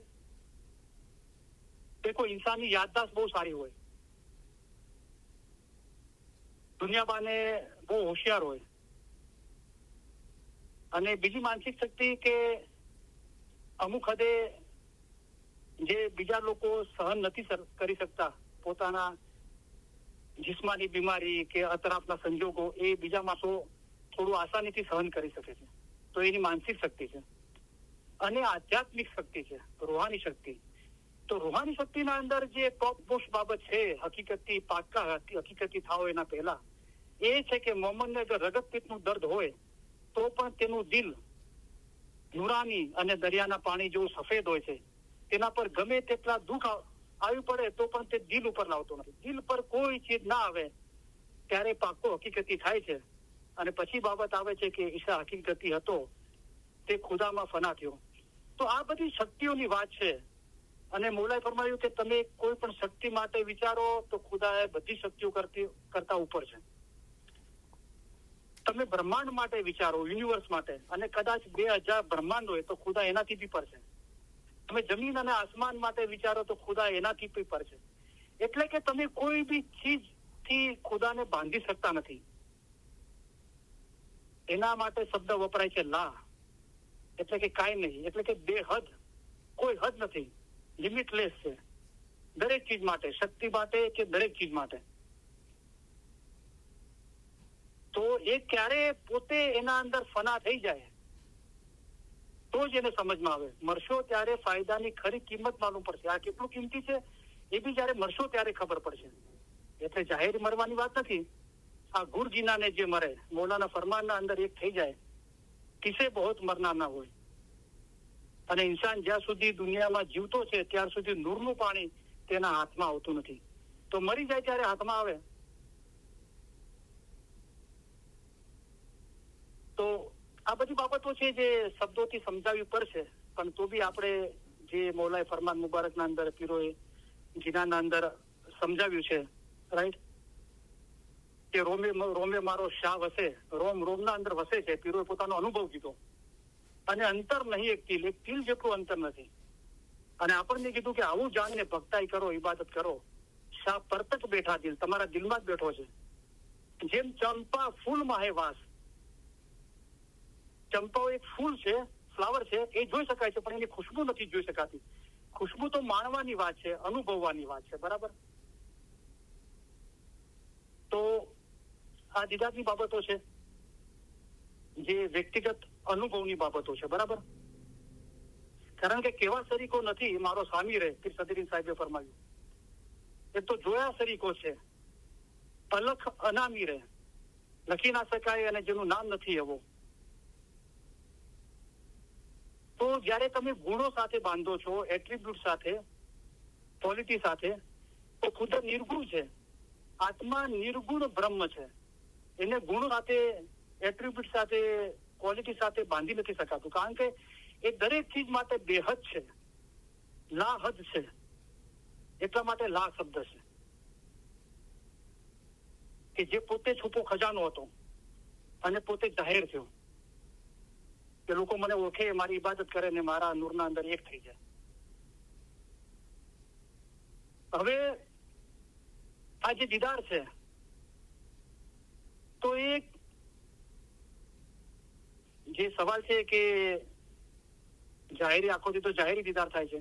કે કોઈ ઇન્સાનની યાદદાસ્ત બહુ સારી હોય, દુનિયાબાને બહુ હોશિયાર હોય. અને બીજી માનસિક શક્તિ કે અમુક હદે જે બીજા લોકો સહન નથી કરી શકતા, પોતાના જિસ્માની બીમારી કે અતરાફના સંજોગો, એ બીજા માણસો થોડું આસાનીથી સહન કરી શકે છે. તો એની માનસિક શક્તિ છે. અને આધ્યાત્મિક શક્તિ છે, રૂહાની શક્તિ. તો રૂહાની શક્તિના અંદર જે ટોપ મોસ્ટ બાબત છે, હકીકતથી પાક્કા હકીકતી થાવ એના પહેલા, એ છે કે મોહમ્મદને અગર રગતપિત્તનું દર્દ હોય તો પણ તેનું દિલ નુરાની અને દરિયાના પાણી જેવું સફેદ હોય છે. તેના પર ગમે તેટલા દુઃખ આવી પડે તો પણ તે દિલ ઉપર લાવતો નથી. દિલ પર કોઈ ચીજ ના આવે ત્યારે પાક્કો હકીકતી થાય છે. અને પછી બાબત આવે છે કે ઈશા હકીકતી હતો તે ખુદામાં ફના થયો. તો આ બધી શક્તિઓની વાત છે અને મૌલાએ ફરમાવ્યું કે તમે કોઈ પણ શક્તિ માટે વિચારો તો ખુદા એ બધી શક્તિઓ કરતા ઉપર છે. તમે બ્રહ્માંડ માટે વિચારો, યુનિવર્સ માટે, અને કદાચ 2000 બ્રહ્માંડ હોય તો ખુદા એનાથી બી પર છે. તમે જમીન અને આસમાન માટે વિચારો તો ખુદા એનાથી બી પર છે. એટલે કે તમે કોઈ બી ચીજ થી ખુદાને બાંધી શકતા નથી. એના માટે શબ્દ વપરાય છે લા, એટલે કે કાંઈ નહીં, એટલે કે બેહદ, કોઈ હદ નથી, લિમિટલેસ છે દરેક ચીજ માટે, શક્તિ માટે કે દરેક ચીજ માટે. તો એ ક્યારે પોતે એના અંદર ફના થઈ જાય તો જ એને સમજમાં આવે. મરશો ત્યારે ફાયદાની ખરી કિંમત માલુમ પડશે. આ કેટલું કિંમતી છે એ બી જયારે મરશો ત્યારે ખબર પડશે. એટલે જાહેર મરવાની વાત નથી. આ ગુરજીનાને જે મરે, મૌલાના ફરમાનના અંદર એક થઈ જાય, કિસે બહોત મરના ના હોય. અને ઇન્સાન જ્યાં સુધી દુનિયામાં જીવતો છે ત્યાર સુધી નૂરનું પાણી તેના હાથમાં આવતું નથી. તો મરી જાય ત્યારે હાથમાં આવે. તો આ બધી બાબતો છે જે શબ્દોથી સમજાવવી પડશે, પણ તો બી આપણે જે મૌલાએ ફરમાન મુબારકના અંદર, પીરોએ જીનાના અંદર સમજાવ્યું છે, રાઈટ, કે રોમે મારો શાહ વસે, રોમના અંદર વસે છે. પીરોએ પોતાનો અનુભવ કીધો. અને અંતર નહીં એક તિલ જેટલું અંતર નથી. અને આપણને કીધું કે આવું જાણીને ભક્તાઈ કરો, ઇબાદત કરો. શાહ પરતક બેઠા દિલ, તમારા દિલમાં જ બેઠો છે. જેમ ચંપા ફૂલમાં હે વાસ. ચંપાઓ એક ફૂલ છે, ફ્લાવર છે, એ જોઈ શકાય છે, પણ એની ખુશ્બુ નથી જોઈ શકાતી. ખુશ્બુ તો માણવાની વાત છે, અનુભવવાની વાત છે, બરાબર. તો આ દીદારની બાબતો છે જે વ્યક્તિગત અનુભવની બાબતો છે, બરાબર. કારણ કે કેવા શરીકો નથી મારો સ્વામી રહે, પીર સદરીન સાહેબે ફરમાવ્યું. એ તો જોયા શરીકો છે, પલખ અનામી રહે, લખી ના શકાય અને જેનું નામ નથી એવો. તો જયારે તમે ગુણો સાથે બાંધો છો, એટ્રીબ્યુટ સાથે, ક્વોલિટી સાથે, તો ખુદ નિર્ગુણ છે. આત્મા નિર્ગુણ બ્રહ્મ છે. એને ગુણ સાથે, એટ્રીબ્યુટ સાથે, ક્વોલિટી સાથે બાંધી નથી શકાતું. કારણ કે એ દરેક ચીજ માટે બેહદ છે, લાહદ છે. એટલા માટે લા શબ્દ છે કે જે પોતે છુપો ખજાનો હતો અને પોતે જાહેર થયો, કે લોકો મને ઓળખે, મારી ઇબાદત કરે ને મારા નૂરના અંદર એક થઈ જાય. હવે આ જે દીદાર છે, તો એક જે સવાલ છે કે જાહેરી આંખોથી તો જાહેરી દીદાર થાય છે,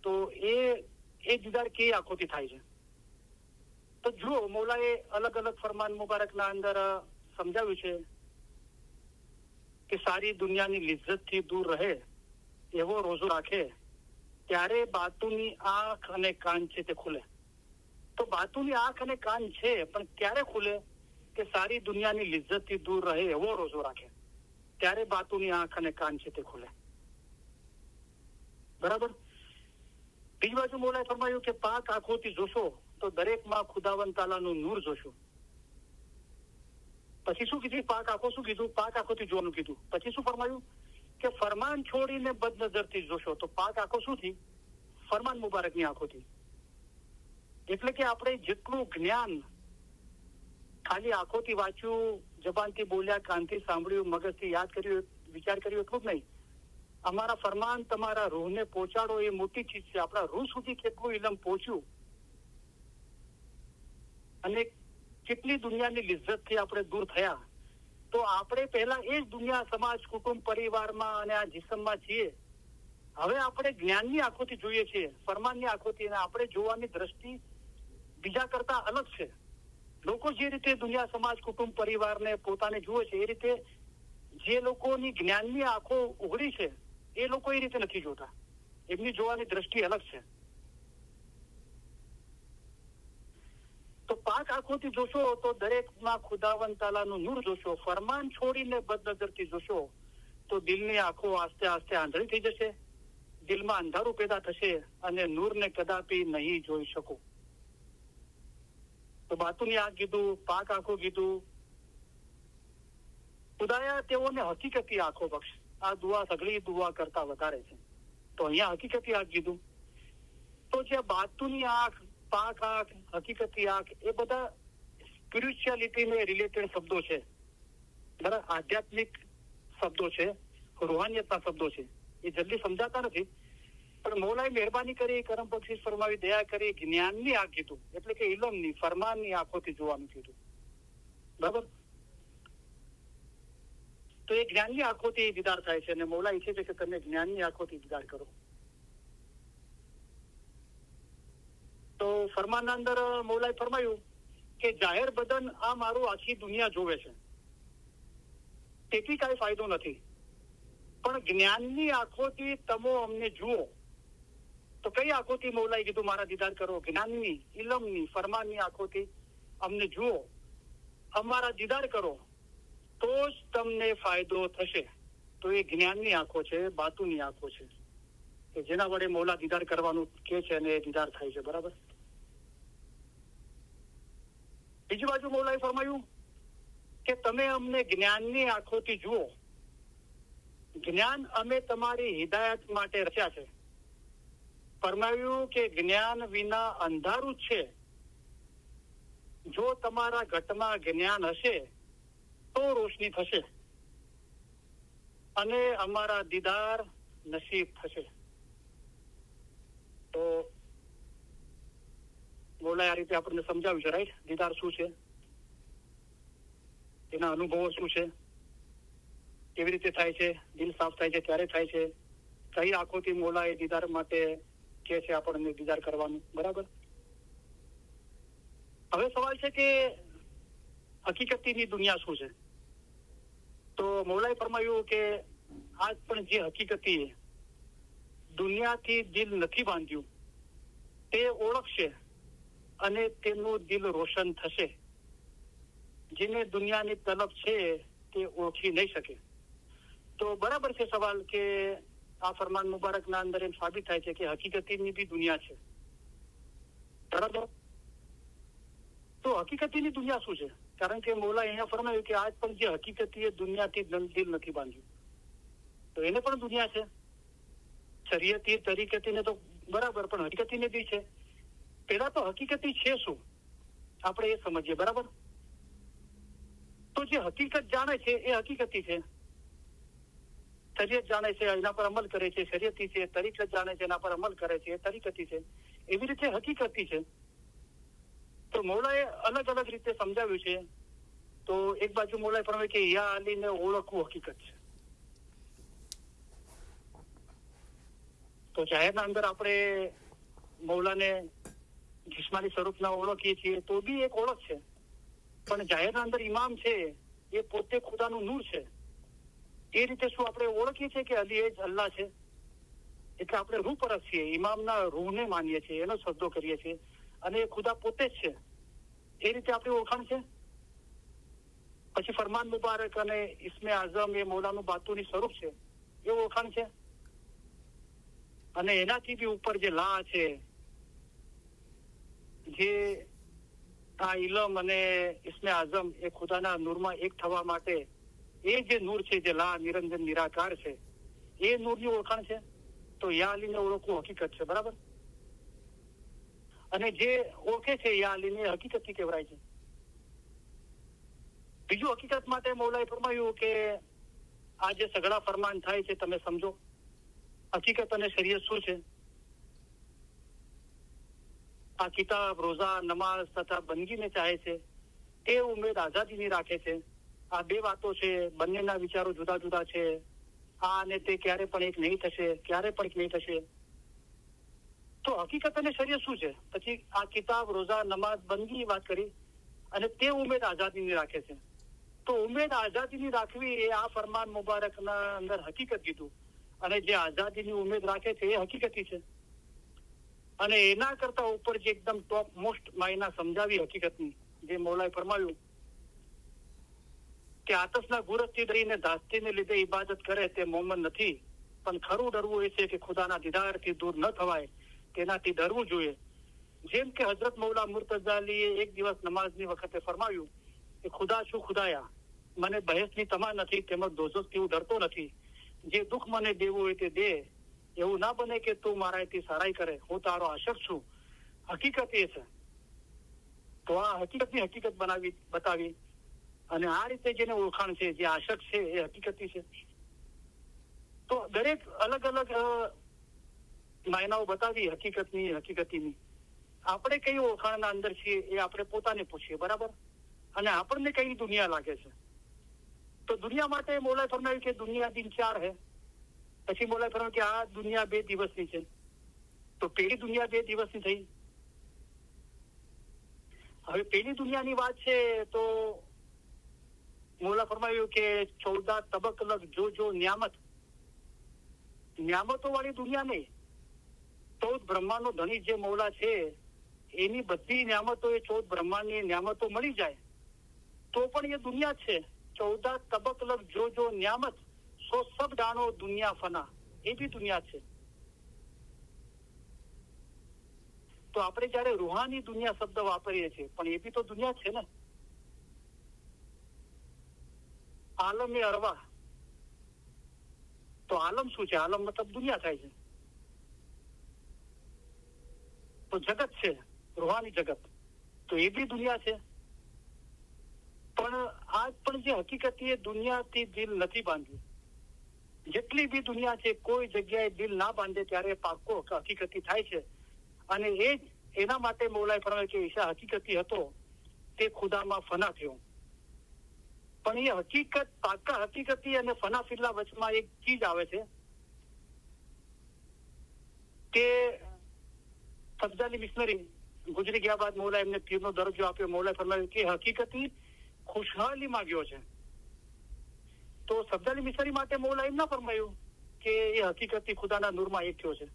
તો એ દીદાર કેવી આંખોથી થાય છે? તો જુઓ, મૌલાએ અલગ અલગ ફરમાન મુબારકના અંદર સમજાવ્યું છે કે સારી દુનિયાની લિજ્જતથી દૂર રહે એવો રોજો રાખે ત્યારે બાતુની આંખ અને કાન છે તે ખુલે. તો બાતુની આંખ અને કાન છે, પણ ક્યારે ખુલે? કે સારી દુનિયાની લિજ્જતથી દૂર રહે એવો રોજો રાખે ત્યારે બાતુની આંખ અને કાન છે તે ખુલે, બરાબર. બીજી બાજુ મૌલાએ ફરમાયું કે પાક આંખોથી જોશો તો દરેકમાં ખુદાવંદ તાલાનું નૂર જોશો. પછી શું કીધું? પાક આંખો શું કીધું? પાક આંખોથી જોવાનું કીધું. પછી શું ફરમાયું? કે ફરમાન છોડીને બદનજરથી જોશો. તો પાક આંખો શું થી? ફરમાન મુબારકની આંખોથી. એટલે કે આપણે જેટલું જ્ઞાન ખાલી આંખોથી વાંચ્યું, જબાનથી બોલ્યા, કાનથી સાંભળ્યું, મગજથી યાદ કર્યું, વિચાર કર્યો, એટલું જ નહીં. અમારા ફરમાન તમારા રૂહને પહોંચાડો એ મોટી ચીજ છે. આપણા રૂહ સુધી કેટલું ઇલમ પહોંચ્યું અને કેટલી દુનિયાની લિજ્જતથી આપણે દૂર થયા. તો આપણે પહેલા એ જ દુનિયા, સમાજ, કુટુંબ, પરિવારમાં અને આ જીસમમાં છીએ. હવે આપણે જ્ઞાનની આંખોથી જોઈએ છીએ, ફરમાનની આંખોથી. અને આપણે જોવાની દ્રષ્ટિ બીજા કરતા અલગ છે. લોકો જે રીતે દુનિયા, સમાજ, કુટુંબ, પરિવારને પોતાને જુએ છે, એ રીતે જે લોકોની જ્ઞાનની આંખો ઉઘડી છે એ લોકો એ રીતે નથી જોતા. એમની જોવાની દ્રષ્ટિ અલગ છે. તો પાક આંખોથી જોશો તો દરેકમાં ખુદાવંદ તાલાનું નૂર જોશો. ફરમાન છોડીને બદનજરથી જોશો તો દિલની આંખો આસ્તે આસ્તે આંધળી થઈ જશે, દિલમાં અંધારું પેદા થશે અને નૂરને કદાપી નહીં જોઈ શકો. તો બાતુની આંખ કીધું, પાક આંખો કીધું. ખુદાયા તેઓને હકીકતી આંખો બક્ષ. આ દુઆ સઘળી દુઆ કરતા વધારે છે. તો અહીંયા હકીકતી આંખ કીધું તો જે બાતુની આંખ, પાક આંખ, હકીકતી આંખ, એ બધા સ્પિરિચ્યુઆલિટીને રિલેટેડ શબ્દો છે, બરાબર, આધ્યાત્મિક શબ્દો છે, રૂહાનિયતના શબ્દો છે. એ જલ્દી સમજાતા નથી, પણ મૌલાએ મહેરબાની કરી, કરમ બક્ષિસ ફરમાવી, દયા કરી, જ્ઞાનની આંખ કીધું, એટલે કે ઇલમની, ફરમાનની આંખોથી જોવાનું કીધું, બરાબર. તો એ જ્ઞાનની આંખોથી દીદાર થાય છે, અને મૌલા ઈચ્છે છે કે તમે જ્ઞાનની આંખોથી દીદાર કરો. તો ફરમાનના અંદર મૌલાએ ફરમાયું કે જાહેર બદન આ મારું આખી દુનિયા જોવે છે, તેથી કાંઈ ફાયદો નથી, પણ જ્ઞાનની આંખોથી તમે અમને જુઓ. તો કઈ આંખોથી મૌલાએ કીધું મારા દીદાર કરો? જ્ઞાનની, ઇલમની, ફરમાનની આંખોથી અમને જુઓ, અમારા દીદાર કરો, તો જ તમને ફાયદો થશે. તો એ જ્ઞાનની આંખો છે, બાતુની આંખો છે, કે જેના વડે મૌલા દીદાર કરવાનું કે છે અને એ દીદાર થાય છે, બરાબર. બીજી બાજુ મૌલાએ ફરમાયું કે તમે અમને જ્ઞાનની આંખોથી જુઓ. જ્ઞાન અમે તમારી હિદાયત માટે રચ્યા છે. ફરમાવ્યું કે જ્ઞાન વિના અંધારું જ છે. જો તમારા ઘટમાં જ્ઞાન હશે તો રોશની થશે અને અમારા દીદાર નસીબ થશે. તો મૌલાએ આ રીતે આપણને સમજાવ્યું છે, રાઈટ? દીદાર શું છે, એના અનુભવો શું છે, કેવી રીતે થાય છે, દિલ સાફ થાય છે, ક્યારે થાય છે, કઈ આંખોથી મૌલાએ દીદાર માટે કે છે આપણને દીદાર કરવાનું, બરાબર. હવે સવાલ છે કે હકીકતીની દુનિયા શું છે? તો મૌલાએ ફરમાયું કે આજ પણ જે હકીકતી દુનિયાથી દિલ નથી બાંધ્યું તે ઓળખશે અને તેનું દિલ રોશન થશે. જેને દુનિયાની તલબ છે તે ઓળખી નહીં શકે. તો બરાબર છે સવાલ કે આ ફરમાન મુબારકના અંદર એમ સાબિત થાય છે કે હકીકતીની બી દુનિયા છે, બરાબર. તો હકીકતીની દુનિયા શું છે? કારણ કે મૌલા અહીંયા ફરમાયું કે આજ પણ જે હકીકતી એ દુનિયાથી દિલ નથી બાંધ્યું, તો એને પણ દુનિયા છે. શરીયતી, તરીકતીને તો બરાબર, પણ હકીકતીને બી છે. પેલા તો હકીકતી છે શું આપણે એ સમજીએ, બરાબર. તો જે હકીકત જાણે છે એ હકીકતી છે. શરીયત જાણે છે, એના પર અમલ કરે છે, શરીયતી છે. તરીકત જાણે છે, એના પર અમલ કરે છે, એ તરીકતી છે. એવી રીતે હકીકતી છે. તો મૌલાએ અલગ અલગ રીતે સમજાવ્યું છે. તો એક બાજુ મૌલાએ ફરમાવ્યું કે યા અલીને ઓળખવું હકીકત છે. તો જાહેરના અંદર આપણે મૌલાને જિસ્માની સ્વરૂપના ઓળખીએ છીએ તો બી એક ઓળખ છે, પણ જાહેરના અંદર ઇમામ છે એ પોતે ખુદાનું નૂર છે. એ રીતે શું આપણે ઓળખીએ છીએ કે અલી એ જ અલ્લાહ છે? એટલે આપણે રૂહ પરત છીએ, ઇમામના રૂહને માનીએ છીએ, એનો શ્રદ્ધો કરીએ છીએ, અને ખુદા પોતે જ છે. એ રીતે આપણી ઓળખાણ છે. પછી ફરમાન મુબારક અને ઇસ્મે આઝમ એ મૌલાનું બાતુની સ્વરૂપ છે, એ ઓળખાણ છે. અને એનાથી બી ઉપર જે લા છે, જે આ ઇલમ અને ઇસ્મે આઝમ એ ખુદાના નૂરમાં એક થવા માટે એ જે નૂર છે, જે લા નિરંજન નિરાકાર છે, એ નૂરની ઓળખાણ છે. તો યા અલીને ઓળખવું હકીકત છે, બરાબર. અને જે ઓળખે છે યા અલીને હકીકતી કહેવાય છે. બીજું હકીકત માટે મૌલાએ ફરમાયું કે આ જે સઘળા ફરમાન થાય છે તમે સમજો. હકીકત અને શરીયત શું છે? આ કિતાબ, રોઝા, નમાઝ તથા બંદગીને ચાહે છે, એ ઉમેદ આઝાદીની રાખે છે. આ બે વાતો છે, બંનેના વિચારો જુદા જુદા છે. આ અને તે ક્યારે પણ એક નહીં થશે, ક્યારે પણ એક નહીં થશે. તો હકીકત અને શરીયત શું છે? પછી આ કિતાબ, રોઝા, નમાઝ, બંદગી વાત કરી, અને તે ઉમેદ આઝાદીની રાખે છે. તો ઉમેદ આઝાદીની રાખવી એ આ ફરમાન મુબારકના અંદર હકીકત કીધું, અને જે આઝાદીની ઉમેદ રાખે છે એ હકીકતી છે. અને એના કરતા ઉપર જે એકદમ ટોપ મોસ્ટ માયના સમજાવી હકીકતની, જે મૌલાએ ફરમાવ્યું કે આતશના ગુરજથી ડરીને ધાસ્તીને લીધે ઇબાદત કરે તે મોમન નથી, પણ ખરું ડરવું એ છે કે ખુદાના દીદારથી દૂર ન થવાય તેનાથી ડરવું જોઈએ. જેમ કે હજરત મૌલા મુર્તઝાલીએ એક દિવસ નમાઝની વખતે ફરમાવ્યું કે ખુદા છું ખુદાયા, મને બહેસની તમા નથી, તેમજ દોઝખથી હું ડરતો નથી. જે દુઃખ મને દેવું હોય તે દે, એવું ના બને કે તું મારાથી સારાઈ કરે, હું તારો આશક છું. હકીકત એ છે. તો આ હકીકતની હકીકત બતાવી અને આ રીતે જેને ઓળખાણ છે, જે આશક છે એ હકીકતી છે. તો દરેક અલગ અલગ માયનાઓ બતાવી હકીકતીની. આપણે કઈ ઓળખાણના અંદર છીએ એ આપણે પોતાને પૂછીએ, બરાબર? અને આપણને કઈ દુનિયા લાગે છે. તો દુનિયા માટે મૌલાએ ફરમાવ્યું કે દુનિયા દિન 4 હે. પછી મૌલાએ ફરમાવ્યું કે આ દુનિયા 2 દિવસની છે. તો પેલી દુનિયા 2 દિવસની થઈ. હવે પેલી દુનિયાની વાત છે તો મૌલા ફરમાવ્યું કે 14 તબક લગ જો ન્યામતો વાળી દુનિયા નહીં. 14 બ્રહ્માંડનો ધણી જે મૌલા છે એની બધી ન્યામતો, એ 14 બ્રહ્માંડની ન્યામતો મળી જાય તો પણ એ દુનિયા છે. 14 તબક લગ જો ન્યામત સો સબ જાણો દુનિયા ફના, એ બી દુનિયા છે. તો આપણે જયારે રૂહાની દુનિયા શબ્દ વાપરીએ છીએ પણ એ બી તો દુનિયા છે ને. આલમ એ અરવા. તો આલમ શું છે? આલમ મતલબ દુનિયા થાય છે. તો જગત છે, રૂહાની જગત, તો એ બી દુનિયા છે. પણ આજ પણ જે હકીકત એ દુનિયાથી દિલ નથી બાંધ્યું. જેટલી બી દુનિયા છે કોઈ જગ્યાએ દિલ ના બાંધે ત્યારે પાક્કો હકીકતી થાય છે. અને એ જ એના માટે મૌલાએ ફરમાવ્યું કે ઈશા હકીકતી હતો તે ખુદામાં ફના થયો. પણ એ હકીકત, પાક્કા હકીકતી અને ફના ફિલ્લા વચમાં એક ચીજ આવે છે કે સફજાલી મિશનરી ગુજરી ગયા બાદ મૌલા એમને પીરનો દરજ્જો આપ્યો. મૌલાએ ફરમાવ્યું કે હકીકતી ખુશહાલીમાં ગયો છે. તો સફજાલી મિશનરી માટે મૌલા એમ ના ફરમાયું કે એ હકીકતી ખુદાના નૂરમાં એક થયો છે.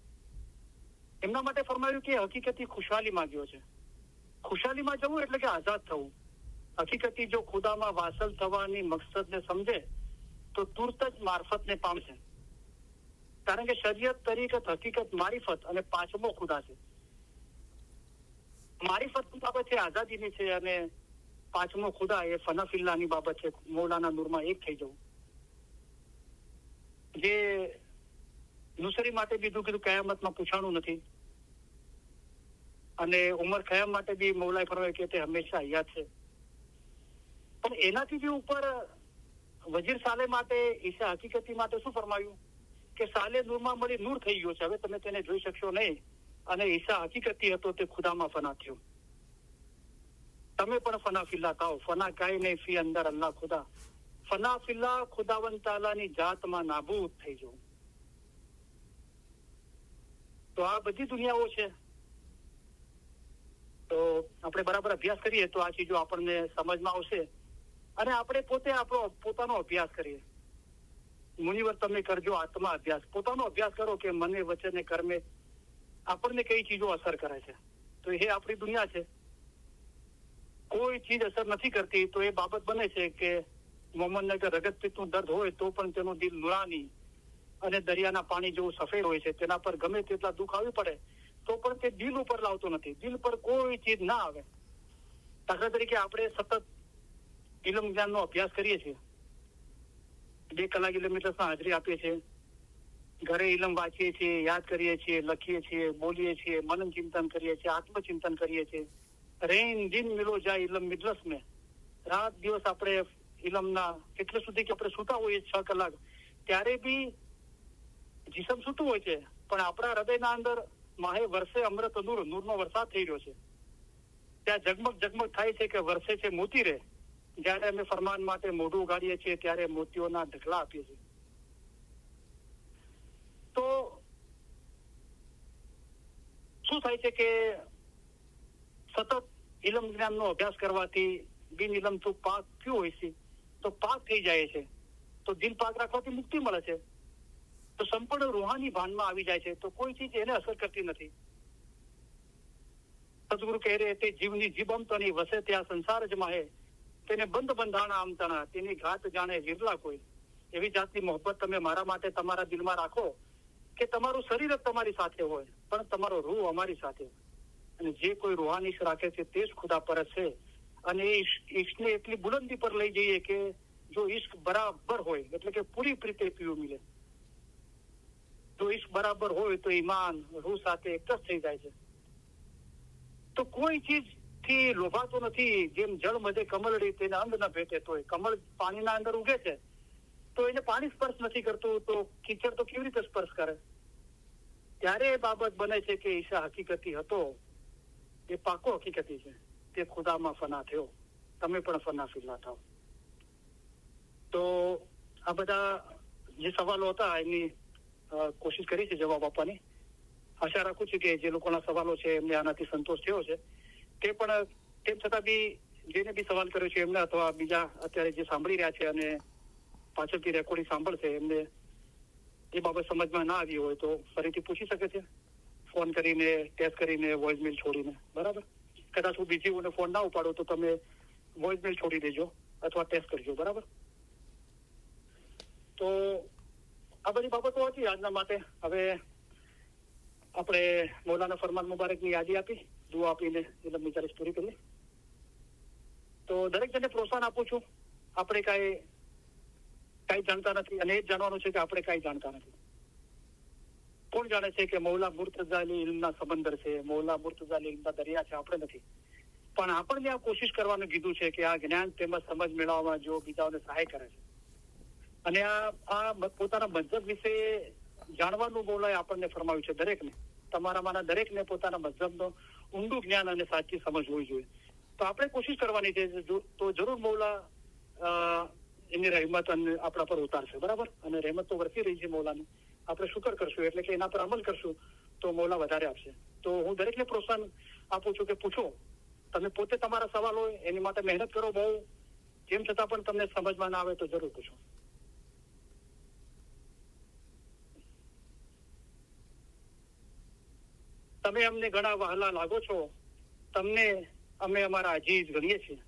એમના માટે ફરમાયું કે હકીકતી ખુશહાલીમાં ગયો છે. ખુશહાલીમાં જવું એટલે કે આઝાદ થવું. હકીકતી જો ખુદામાં વાસલ થવાની મકસદને સમજે તો તુરત જ મારફતને પામશે. કારણ કે શરીયત, તરીકત, હકીકત, મારિફત અને 5મો ખુદા છે. મારિફતની બાબત છે, આઝાદીની છે, અને 5મો ખુદા એ ફનાફિલ્લાની બાબત છે, મૌલાના નૂરમાં એક થઈ જવું. જે નુસરી માટે બી કીધું કયામતમાં પૂછાણું નથી, અને ઉમર ખયામ માટે બી મૌલાએ ફરમાવ્યું કે તે હંમેશા યાદ છે. પણ એનાથી બી ઉપર વજીર સાલે માટે, ઈશા હકીકતી માટે શું ફરમાયું કે સાલે નૂરમાં મળી નૂર થઈ ગયો છે, હવે તમે તેને જોઈ શકશો નહીં. અને ઈશા હકીકતી હતો તે ખુદામાં ફના થયો. તમે પણ ફના ફિલ્લા થાઓ. ફના કાંઈ નહીં ફી અંદર અલ્લાહ ખુદા. ફના ફિલ્લા ખુદાવંત તાલાની જાતમાં નાબૂદ થઈ જવું. તો આ બધી દુનિયાઓ છે. તો આપણે બરાબર અભ્યાસ કરીએ તો આ ચીજો આપણને સમજમાં આવશે. અને આપણે પોતે આપણો પોતાનો અભ્યાસ કરીએ. મુનિવર તમે કરજો આત્મા અભ્યાસ. પોતાનો અભ્યાસ કરો કે મને, વચને, કર્મે આપણને કઈ ચીજો અસર કરે છે. તો એ આપણી દુનિયા છે. કોઈ ચીજ અસર નથી કરતી તો એ બાબત બને છે કે મોહમ્મદને કે રગત પિત્તનું દર્દ હોય તો પણ તેનું દિલ નુરાની અને દરિયાના પાણી જેવું સફેદ હોય છે. તેના પર ગમે તેટલા દુઃખ આવી પડે તો પણ તે દિલ ઉપર લાવતો નથી. દિલ પર કોઈ ચીજ ના આવે. દાખલા તરીકે આપણે સતત ઇલમ જ્ઞાનનો અભ્યાસ કરીએ છીએ. 2 કલાક ઇલમ મિલસમાં હાજરી આપીએ છીએ. ઘરે ઇલમ વાંચીએ છીએ, યાદ કરીએ છીએ, લખીએ છીએ, બોલીએ છીએ, મનન ચિંતન કરીએ છીએ, આત્મચિંતન કરીએ છીએ. રેન દિન મિલો જાય ઇલમ મિજલસ મેં. રાત દિવસ આપણે ઇલમના એટલે સુધી કે આપણે સૂતા હોઈએ 6 કલાક, ત્યારે બી જીસમ સૂતું હોય છે પણ આપણા હૃદયના અંદર માહે વર્ષે અમૃત નૂરનો વરસાદ થઈ રહ્યો છે. ત્યાં ઝગમગ થાય છે કે વર્ષે છે મોતી રે. જયારે અમે ફરમાન માટે મોઢું ઉગાડીએ છીએ ત્યારે મોતીઓના ઢગલા આપીએ છીએ. તો શું થાય છે કે સતત ઇલમ જ્ઞાનનો અભ્યાસ કરવાથી બિન ઇલમ તો પાક થયું હોય છે તો પાક થઈ જાય છે. તો દિલ પાક રાખવાથી મુક્તિ મળે છે. તો સંપૂર્ણ રૂહાની ભાનમાં આવી જાય છે. તો કોઈ ચીજ એને અસર કરતી નથી. સદગુરુ કહે રહે તે જીવની જીબમતની વસે ત્યાં સંસાર જ માહે, તેને બંધ બંધાણા આમતણા, તેની ઘાત જાણે વિરલા કોઈ. એવી જાતની મોહબ્બત તમે મારા માટે તમારા દિલમાં રાખો કે તમારું શરીર જ તમારી સાથે હોય પણ તમારો રૂહ અમારી સાથે. અને જે કોઈ રૂહાની ઈશ્ક રાખે છે તે જ ખુદા પરત છે. અને એ ઈશ્કને એટલી બુલંદી પર લઈ જઈએ કે જો ઈશ્ક બરાબર હોય એટલે કે પૂરી રીતે પીવું મિલે. જો ઈશ્ક બરાબર હોય તો ઈમાન રૂહ સાથે એક જ થઈ જાય છે. તો કોઈ ચીજ થી લોભાતો નથી. જેમ જળ મધ્ય કમળડી તેને અંગ ન ભેટે તોય. કમળ પાણીના અંદર ઉગે છે તો એને પાણી સ્પર્શ નથી કરતું, તો કીચડ તો કેવી રીતે સ્પર્શ કરે? ત્યારે એ બાબત બને છે કે ઈશા હકીકતી હતો, એ પાકો હકીકતી છે, તે ખુદામાં ફના થયો. તમે પણ ફના ફિલ્લા થાવ. તો આ બધા જે સવાલો હતા એની કોશિશ કરી છે જવાબ આપવાની. આશા રાખું છું કે જે લોકોના સવાલો છે એમને આનાથી સંતોષ થયો છે. તે પણ તેમ છતાં બી જેને બી સવાલ કર્યો છે એમને, અથવા બીજા અત્યારે જે સાંભળી રહ્યા છે અને પાછળથી રેકોર્ડિંગ સાંભળશે, એમને એ બાબત સમજમાં ના આવી હોય તો ફરીથી પૂછી શકે છે, ફોન કરીને, ટેક્સ્ટ કરીને, વોઇસમેલ છોડીને. બરાબર? કદાચ હું બીજી હું ફોન ના ઉપાડું તો તમે વોઇસમેલ છોડી દેજો અથવા ટેક્સ્ટ કરજો. બરાબર? તો આ બધી બાબતો હતી આજના માટે. હવે આપણે મૌલાના ફરમાન મુબારકની યાદી આપી, દુઆ આપીને એ લંબી ચાલીસ પૂરી કરીએ. તો દરેક જણને પ્રોત્સાહન આપું છું. આપણે કાંઈ જાણતા નથી, અને એ જ જાણવાનું છે કે આપણે કાંઈ જાણતા નથી. કોણ જાણે છે કે મૌલા મુર્તઝા અલી ઇલ્મના સમંદર છે, મૌલા મુર્તઝા અલી ઇલ્મના દરિયા છે? આપણે નથી. પણ આપણને આ કોશિશ કરવાનું કીધું છે કે આ જ્ઞાન તેમજ સમજ મેળવવામાં જો બીજાઓને સહાય કરે છે, અને આ પોતાના મذહબ વિશે જાણવાનું મૌલાએ આપણને ફરમાવ્યું છે. દરેકને, તમારામાંના દરેકને પોતાના મذહબનો ઊંડું જ્ઞાન અને સાચી સમજ હોવી જોઈએ. તો આપણે કોશિશ કરવાની છે, તો જરૂર મૌલા એની રહેમત આપણા પર ઉતારશે. બરાબર? અને રહેમત તો વરસી રહી છે મૌલાની. આપણે શુકર કરશું, એટલે કે એના પર અમલ કરશું તો મૌલા વધારે આપશે. તો હું દરેકને પ્રોત્સાહન આપું છું કે પૂછો. તમે પોતે તમારા સવાલ હોય એની માટે મહેનત કરો બહુ, જેમ છતાં પણ તમને સમજમાં ના આવે તો જરૂર પૂછો. તમે અમને ઘણા વહાલા લાગો છો, તમને અમે અમારા અજીજ ગણીએ છીએ.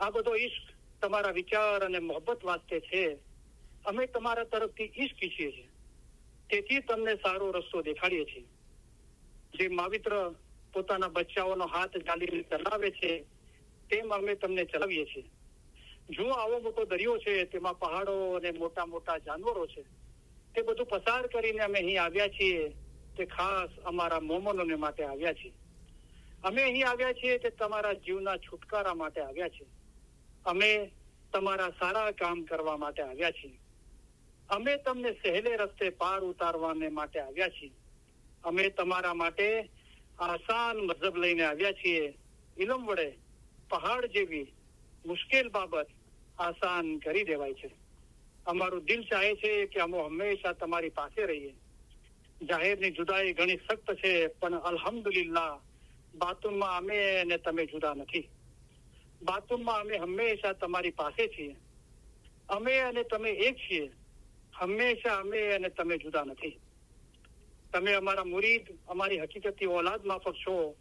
આ બધો ઈશ્ક તમારા વિચાર અને મોહબ્બત વાસ્તે છે. અમે તમારા તરફથી ઈશ્ક ઈચ્છીએ છીએ, તેથી તમને સારો રસ્તો દેખાડીએ છીએ. જે માવિત્ર પોતાના બચ્ચાઓનો હાથ ચાલીને ચલાવે છે, તેમ અમે તમને ચલાવીએ છીએ. જો આવો મોટો દરિયો છે, તેમાં પહાડો અને મોટા મોટા જાનવરો છે, તે બધું પસાર કરીને અમે અહીં આવ્યા છીએ. તે ખાસ અમારા મોમનોને માટે આવ્યા છીએ. અમે અહીં આવ્યા છીએ તે તમારા જીવના છુટકારા માટે આવ્યા છીએ. અમે તમારા સારા કામ કરવા માટે આવ્યા છીએ. અમે તમને સહેલે રસ્તે પાર ઉતારવાને માટે આવ્યા છીએ. અમે તમારા માટે આસાન મઝહબ લઈને આવ્યા છીએ. ઇલમ વડે પહાડ જેવી મુશ્કેલ બાબત આસાન કરી દેવાય છે. અમારું દિલ ચાહે છે કે અમે હંમેશા તમારી પાસે રહીએ. જાહેરની જુદાઈ ઘણી સખ્ત છે, પણ અલ્હમ્દુલિલ્લાહ બાતુનમાં અમે અને તમે જુદા નથી. બાતુનમાં અમે હંમેશા તમારી પાસે છીએ. અમે અને તમે એક છીએ. હંમેશા અમે અને તમે જુદા નથી. તમે અમારા મુરીદ, અમારી હકીકતી ઓલાદ માફક છો.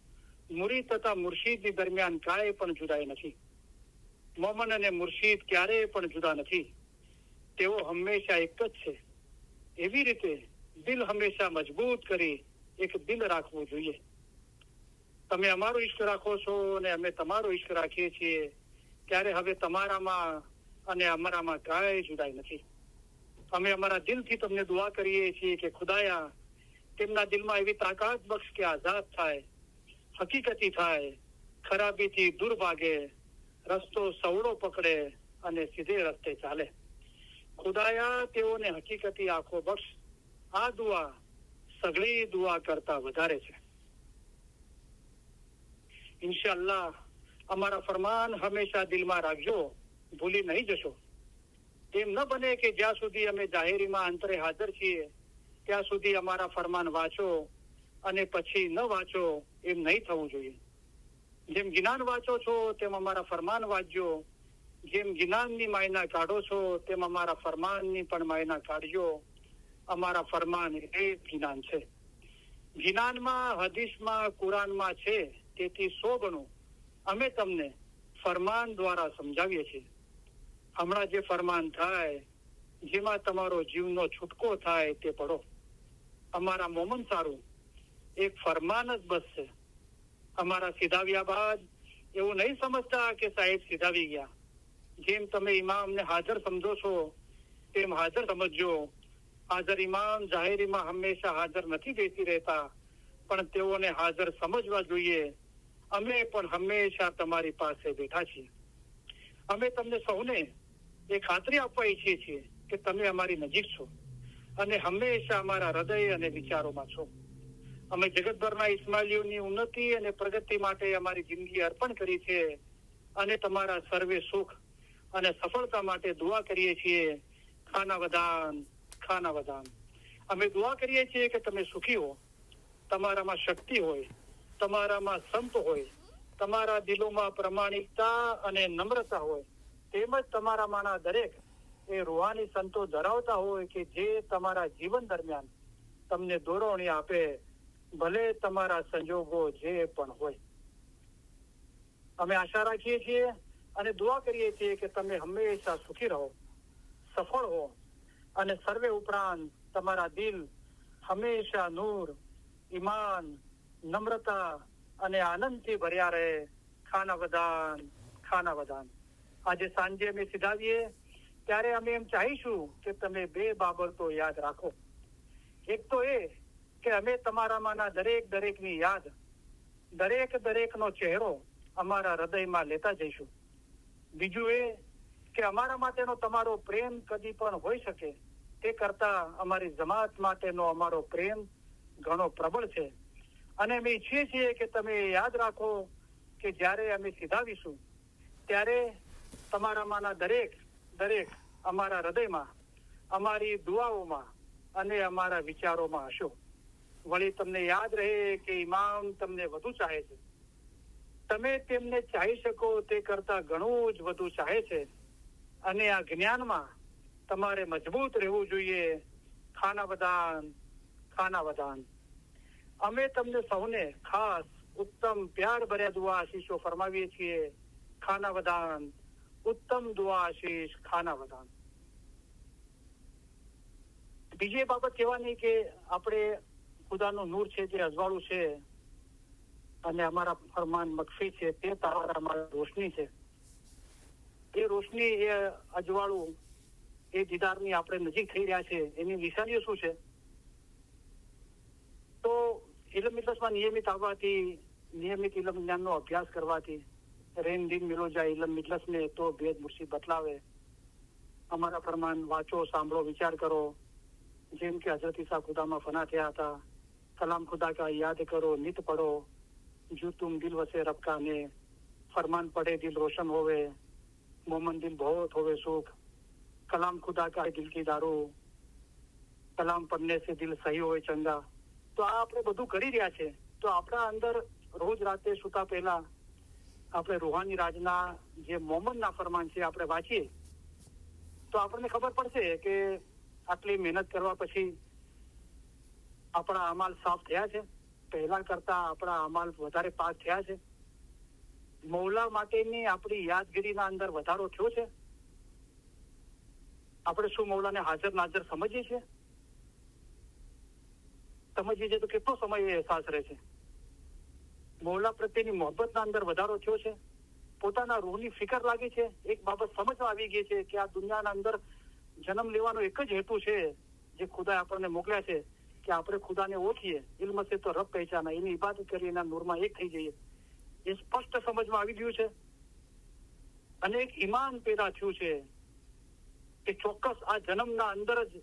મુરીદ તથા મુર્શીદની દરમિયાન કાંઈ પણ જુદાઈ નથી. મોમન અને મુર્શીદ ક્યારેય પણ જુદા નથી. તેઓ હંમેશા એક જ છે. એવી રીતે દિલ હંમેશા મજબૂત કરી એક દિલ રાખવું જોઈએ. તમે અમારો ઈશ્ક રાખો છો અને અમે તમારો ઈશ્ક રાખીએ છીએ, ત્યારે હવે તમારામાં અને અમારામાં કાંઈ જુદાઈ નથી. અમે અમારા દિલથી તમને દુઆ કરીએ છીએ કે ખુદાયા તેમના દિલમાં એવી તાકાત બક્ષ કે આઝાદ થાય, હકીકતી થાય, ખરાબીથી દૂર ભાગે, રસ્તો સવળો પકડે અને સીધે રસ્તે ચાલે. ખુદાયા તેઓને હકીકતી આંખો બક્ષ. આ દુઆ સઘળી દુઆ કરતા વધારે છે. ઇન્શાઅલ્લાહ અમારા ફરમાન હંમેશા દિલમાં રાખજો, ભૂલી નહીં જશો. એમ ન બને કે જ્યાં સુધી અમે જાહેરીમાં અંતરે હાજર છીએ ત્યાં સુધી અમારા ફરમાન વાંચો અને પછી ન વાંચો, એમ નહીં થવું જોઈએ. જેમ જ્ઞાન વાંચો છો તેમ અમારા ફરમાન વાંચજો. જેમ જ્ઞાનની માયના કાઢો છો તેમ અમારા ફરમાનની પણ માયના કાઢજો. અમારા ફરમાન એ જ્ઞાન છે. જ્ઞાનમાં, હદીસમાં, કુરાનમાં છે, તેથી 100 ગણું અમે તમને ફરમાન દ્વારા સમજાવીએ છીએ. હમણાં જે ફરમાન થાય, જેમાં તમારો જીવનો છૂટકો થાય તે પડો. અમારા મોમન સારું એક ફરમાન જ બસ છે. અમારા સીધાવ્યા બાદ એવું નહીં સમજતા કે સાહેબ સીધાવી ગયા. જેમ તમે ઇમામને હાજર સમજો છો તેમ હાજર સમજજો. હાજર ઇમામ જાહેરીમાં હંમેશા હાજર નથી બેસી રહેતા, પણ તેઓને હાજર સમજવા જોઈએ. અમે પણ હંમેશા તમારી પાસે બેઠા છીએ. અમે તમને સૌને એ ખાતરી આપવા ઈચ્છીએ છીએ કે તમે અમારી નજીક છો અને હંમેશા અમારા હૃદય અને વિચારોમાં છો. અમે જગતભરના ઇસ્માઇલીઓની ઉન્નતિ અને પ્રગતિ માટે અમારી જિંદગી અર્પણ કરી છે અને તમારા સર્વે સુખ અને સફળતા માટે દુઆ કરીએ છીએ. ખાના વદાન, ખાના વદાન. અમે દુઆ કરીએ છીએ કે તમે સુખી હો, તમારામાં શક્તિ હોય, તમારામાં સંપ હોય, તમારા દિલોમાં પ્રમાણિકતા અને નમ્રતા હોય, તેમજ તમારામાંના દરેક એ રૂહાની સંતો ધરાવતા હોય કે જે તમારા જીવન દરમિયાન તમને દોરવણી આપે, ભલે તમારા સંજોગો જે પણ હોય. અમે આશા રાખીએ છીએ અને દુઆ કરીએ છીએ કે તમે હંમેશા સુખી રહો, સફળ હો અને સર્વે ઉપરાંત તમારા દિલ હંમેશા નૂર, ઈમાન, નમ્રતા અને આનંદથી ભર્યા રહે. ખાના વદાન, ખાના વદાન. આજે સાંજે અમે સીધાવીએ ત્યારે અમે એમ ચાહીશું કે તમે બે બાબતો યાદ રાખો. એક તો એ કે અમે તમારામાંના દરેકની યાદ, દરેકનો ચહેરો અમારા હૃદયમાં લેતા જઈશું. બીજું એ કે અમારા માટેનો તમારો પ્રેમ કદી પણ હોઈ શકે તે કરતા અમારી જમાત માટેનો અમારો પ્રેમ ઘણો પ્રબળ છે. અને અમે ઈચ્છીએ છીએ કે તમે યાદ રાખો કે જ્યારે અમે સીધાવીશું ત્યારે તમારામાંના દરેક અમારા હૃદયમાં, અમારી દુઆઓમાં અને અમારા વિચારોમાં હશો. વળી તમને યાદ રહે કે ઇમામ તમને વધુ ચાહે છે. તમે તેમને ચાહી શકો તે કરતા ઘણું જ વધુ ચાહે છે અને આ જ્ઞાનમાં તમારે મજબૂત રહેવું જોઈએ. ખાના વદાન, ખાના વદાન. અમે તમને સૌને ખાસ ઉત્તમ પ્યાર ભર્યા દુઆ આશીષો ફરમાવીએ છીએ. ખાના વદાન, ઉત્તમ દુઆ આશીષ, ખાના વદાન. બીજી બાબત કહેવાની કે આપણે ખુદાનું નૂર છે જે અજવાળું છે અને અમારા ફરમાન મકફી છે તે તારા અમારા રોશની છે. એ રોશની, એ અજવાળું, એ દીદારની આપણે નજીક થઈ રહ્યા છે. એની નિશાનીઓ શું છે? તો ઇલમ મિજલસમાં નિયમિત આવવાથી, નિયમિત ઇલમ જ્ઞાનનો અભ્યાસ કરવાથી, રેન દિન મિલો જાય ઇલમ મિજલસ ને તો ભેદ મુર્શી બતલાવે. અમારા ફરમાન વાંચો, સાંભળો, વિચાર કરો. જેમ કે હજરત ઈસા ખુદામાં ફના થયા હતા. કલામ ખુદા કા યાદ કરો, નિત પढ़ो, જો તુમ દિલ વસે રબ કા ને. फरमान पढ़े दिल रोशन होवे, मोमन दिल बहुत होवे सुख. कलाम खुदा का दिल की दारू, कलाम पढ़ने से दिल सही होवे चंगा. તો આ આપણે બધું કરી રહ્યા છે. તો આપણા અંદર રોજ રાતે સુતા પહેલા આપણે રૂહાની રાજના જે મોમનના ફરમાન છે આપણે વાંચીએ તો આપણને ખબર પડશે કે આટલી મહેનત કરવા પછી આપણા અમાલ સાફ થયા છે, પહેલા કરતા આપણા અમાલ વધારે પાક થયા છે. મૌલા માટેની આપણી યાદગીરીના અંદર વધારો થયો છે. આપણે શું મૌલાને હાજર નાજર સમજીએ છીએ? સમજીએ છીએ તો કેટલો સમય એ અહેસાસ રહે છે. મૌલા પ્રત્યેની મોહબ્બતના અંદર વધારો થયો છે. પોતાના રૂહની ફિકર લાગી છે. એક બાબત સમજવા આવી ગઈ છે કે આ દુનિયાના અંદર જન્મ લેવાનો એક જ હેતુ છે જે ખુદાએ આપણને મોકલ્યા છે કે આપણે ખુદાને ઓળખીએ. ઇલ્મ સે તો રબ પહેચાના, એની ઇબાદત કરી એના નૂરમાં એક થઈ જઈએ. એ સ્પષ્ટ સમજમાં આવી ગયું છે અને એક ઈમાન પેદા થયું છે કે ચોક્કસ આ જન્મના અંદર જ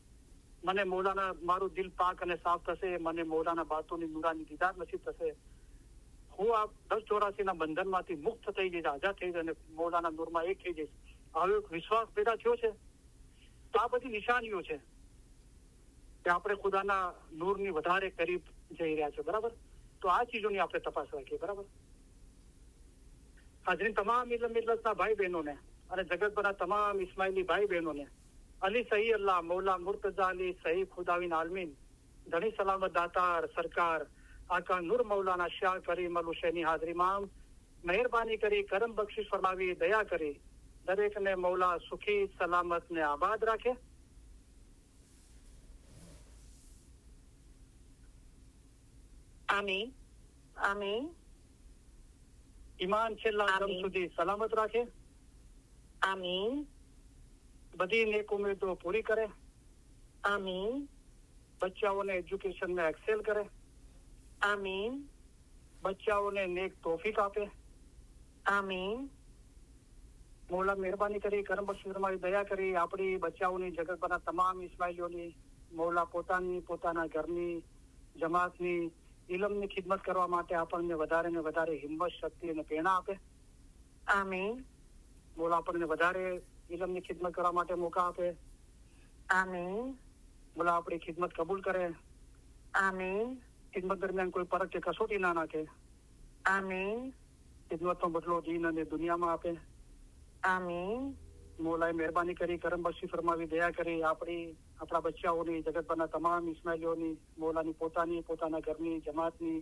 મને મૌલાના, મારું દિલ પાક અને સાફ થશે, મને મૌલાના બાતોની નુરાની દીદાર નસીબ થશે. હું આ 1084ના બંધનમાંથી મુક્ત થઈ જઈશ, આઝાદ થઈ જઈશ અને મૌલાના નૂરમાં એક થઈ જઈશ. આવો એક વિશ્વાસ પેદા થયો છે. તો આ બધી નિશાનીઓ છે કે આપણે ખુદાના નૂરની વધારે કરીબ જઈ રહ્યા છે. બરાબર? તો આ ચીજોની આપણે તપાસ રાખીએ. બરાબર? હાજરીન, તમામ ઇલ્મ મિજલસના ભાઈ બહેનોને અને જગતભરના તમામ ઇસ્માઇલી ભાઈ બહેનોને અલી સહી અલ્લાહ મૌલા મુર્તઝા અલી સહી ખુદાવિન આલમીન ધણી સલામત દાતાર સરકાર આકા નૂર મૌલાના શાહ કરીમ અલ હુસૈની હાજરીમાં મહેરબાની કરી કરમ બક્ષિશ ફરમાવી, દયા કરી દરેકને મૌલા સુખી સલામત ને આબાદ રાખે. આમીન, આમીન. ઈમાન છેલ્લા દમ સુધી સલામત રાખે. આમીન, બધી નેક ઉમેદો પૂરી કરે. આમીન, बच्चाओं ने एजुकेशन में एक्सेल करे। आमीन। बच्चाओं ने नेक तौफीक आपे। आमीन। મોલા મહેરબાની કરી કરમ બક્ષી ફરમાવી દયા કરી આપણી બચ્ચાઓની જગતભરના તમામ ઇસ્માઇલીઓની મોલા પોતાના ઘરની જમાતની ઇલમની ખિદમત કરવા માટે આપણને વધારે ને વધારે હિંમત શક્તિ અને પ્રેરણા આપે. આમીન. મોલા આપણને વધારે ઇલમની ખિદમત કરવા માટે મોકા આપે. આમીન. મોલા આપણી ખિદમત કબૂલ કરે. આમીન. ખિદમત દરમિયાન કોઈ પરખ કે કસોટી ના નાખે. આમીન. ખિદમતનો બદલો દીન અને દુનિયામાં આપે. આમીન. મોલાએ મહેરબાની કરી કરમ બક્ષી ફરમાવી દયા કરી આપણા બચ્ચાઓની જગતભરના તમામ ઇસ્માઇલીઓની મોલાની પોતાના ઘરની જમાતની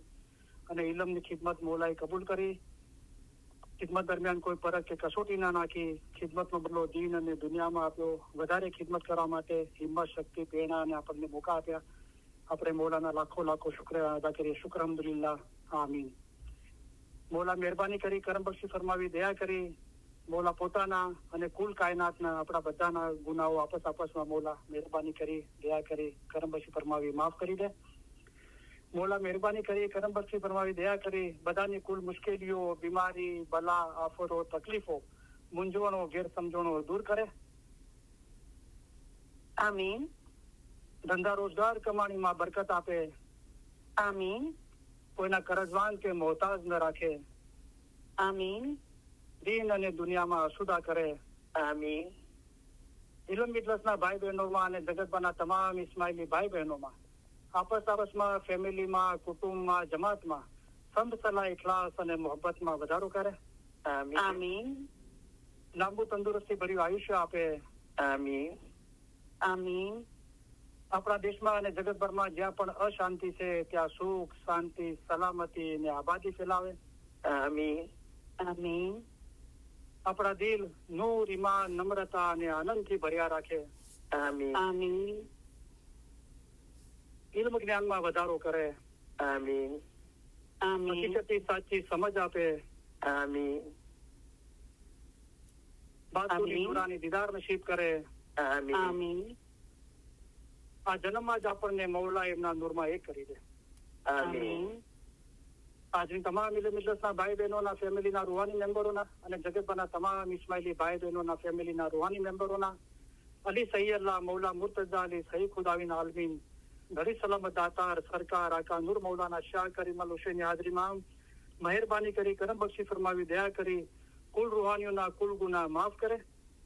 અને ઇલમની ખિદમત મોલાએ કબૂલ કરી. ખિદમત દરમિયાન કોઈ પરખ કે કસોટી ના નાખી. ખિદમતનો બદલો દીન અને દુનિયામાં આપ્યો. વધારે ખિદમત કરવા માટે હિંમત શક્તિ પ્રેરણા અને આપણને મોકા આપ્યા. આપણે મોલાના લાખો શુક્ર અદા કરીએ. શુક્ર અલ્હમ્દુલિલ્લાહ. આમીન. મોલા મહેરબાની કરી કરમ બક્ષી ફરમાવી દયા કરી મોલા પોતાના અને કુલ કાયનાતના આપણા બધાના ગુનાઓ આપસમાં મોલા મહેરબાની કરી દયા કરી કરમ બક્ષી ફરમાવી માફ કરી દે. મોલા મહેરબાની કરી કરમ બક્ષી ફરમાવી દયા કરી બધાની કુલ મુશ્કેલીઓ, બીમારી, બલા, આફતો, તકલીફો, મૂંઝવણો, ગેરસમજણો દૂર કરે. આમીન. ધંધા રોજગાર કમાણીમાં બરકત આપે. આમીન. કોઈના કરજવાન કે મોહતાજ ન રાખે. આમીન. દીન અને દુનિયામાં અસુદા કરે. આમીન. ઇલમ મિજલસના ભાઈ બહેનોમાં અને જગતભરના તમામ ઇસ્માઇલી ભાઈ બહેનોમાં આપસમાં ફેમિલીમાં કુટુંબમાં જમાતમાં સંત સલાહ ઇખલાસ અને મોહબ્બતમાં વધારો કરે. આમીન. લાંબુ તંદુરસ્તી ભર્યું આયુષ્ય આપે. આમીન. આમીન. આપણા દેશમાં અને જગતભરમાં જ્યાં પણ અશાંતિ છે ત્યાં સુખ, શાંતિ, સલામતી અને આબાદી ફેલાવે. આમીન. આમીન. આપણા દિલ નૂર, ઈમાન, નમ્રતા અને આનંદથી ભર્યા રાખે. આમીન. આમીન. ઇલ્મ જ્ઞાનમાં વધારો કરે. આમીન. આમીન. હકીકતની સાચી સમજ આપે. આમીન. બાદુની નૂરાની દીદાર નસીબ કરે. આમીન. આમીન. આ જન્મમાં જ આપણને મૌલા એમના નૂરમાં એક કરી દે. આમીન. આજની તમામ ઇલ્મ મિજલસના ભાઈ બહેનોના ફેમિલીના રૂહાની મેમ્બરોના અને જગતભરના તમામ ઇસ્માઇલી ભાઈ બહેનોના ફેમિલીના રૂહાની મેમ્બરોના અલી સૈયદલ્લાહ મૌલા મુર્તઝા અલી સહી ખુદાવીન આલમીન ઘડી સલામત દાતાર સરકાર આકા નૂર મૌલાના શાહ કરીમ અલ હુસૈની હાજરીમાં મહેરબાની કરી કરમ બક્ષી ફરમાવી દયા કરી કુલ રૂહાનીઓના કુલ ગુનાહ માફ કરે.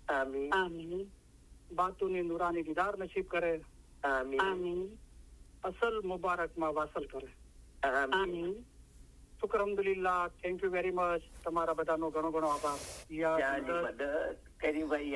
આમીન. આમીન. બાતુની નૂરાની દીદાર નસીબ કરે. આમીન. આમીન. અસલ મુબારકમાં વાસલ કરે. આમીન. શુક્ર અલ્હમ્દુલિલ્લાહ. Thank you very much. તમારા બધાનો ઘણો આભાર. યા મદદ કરી ભાઈ.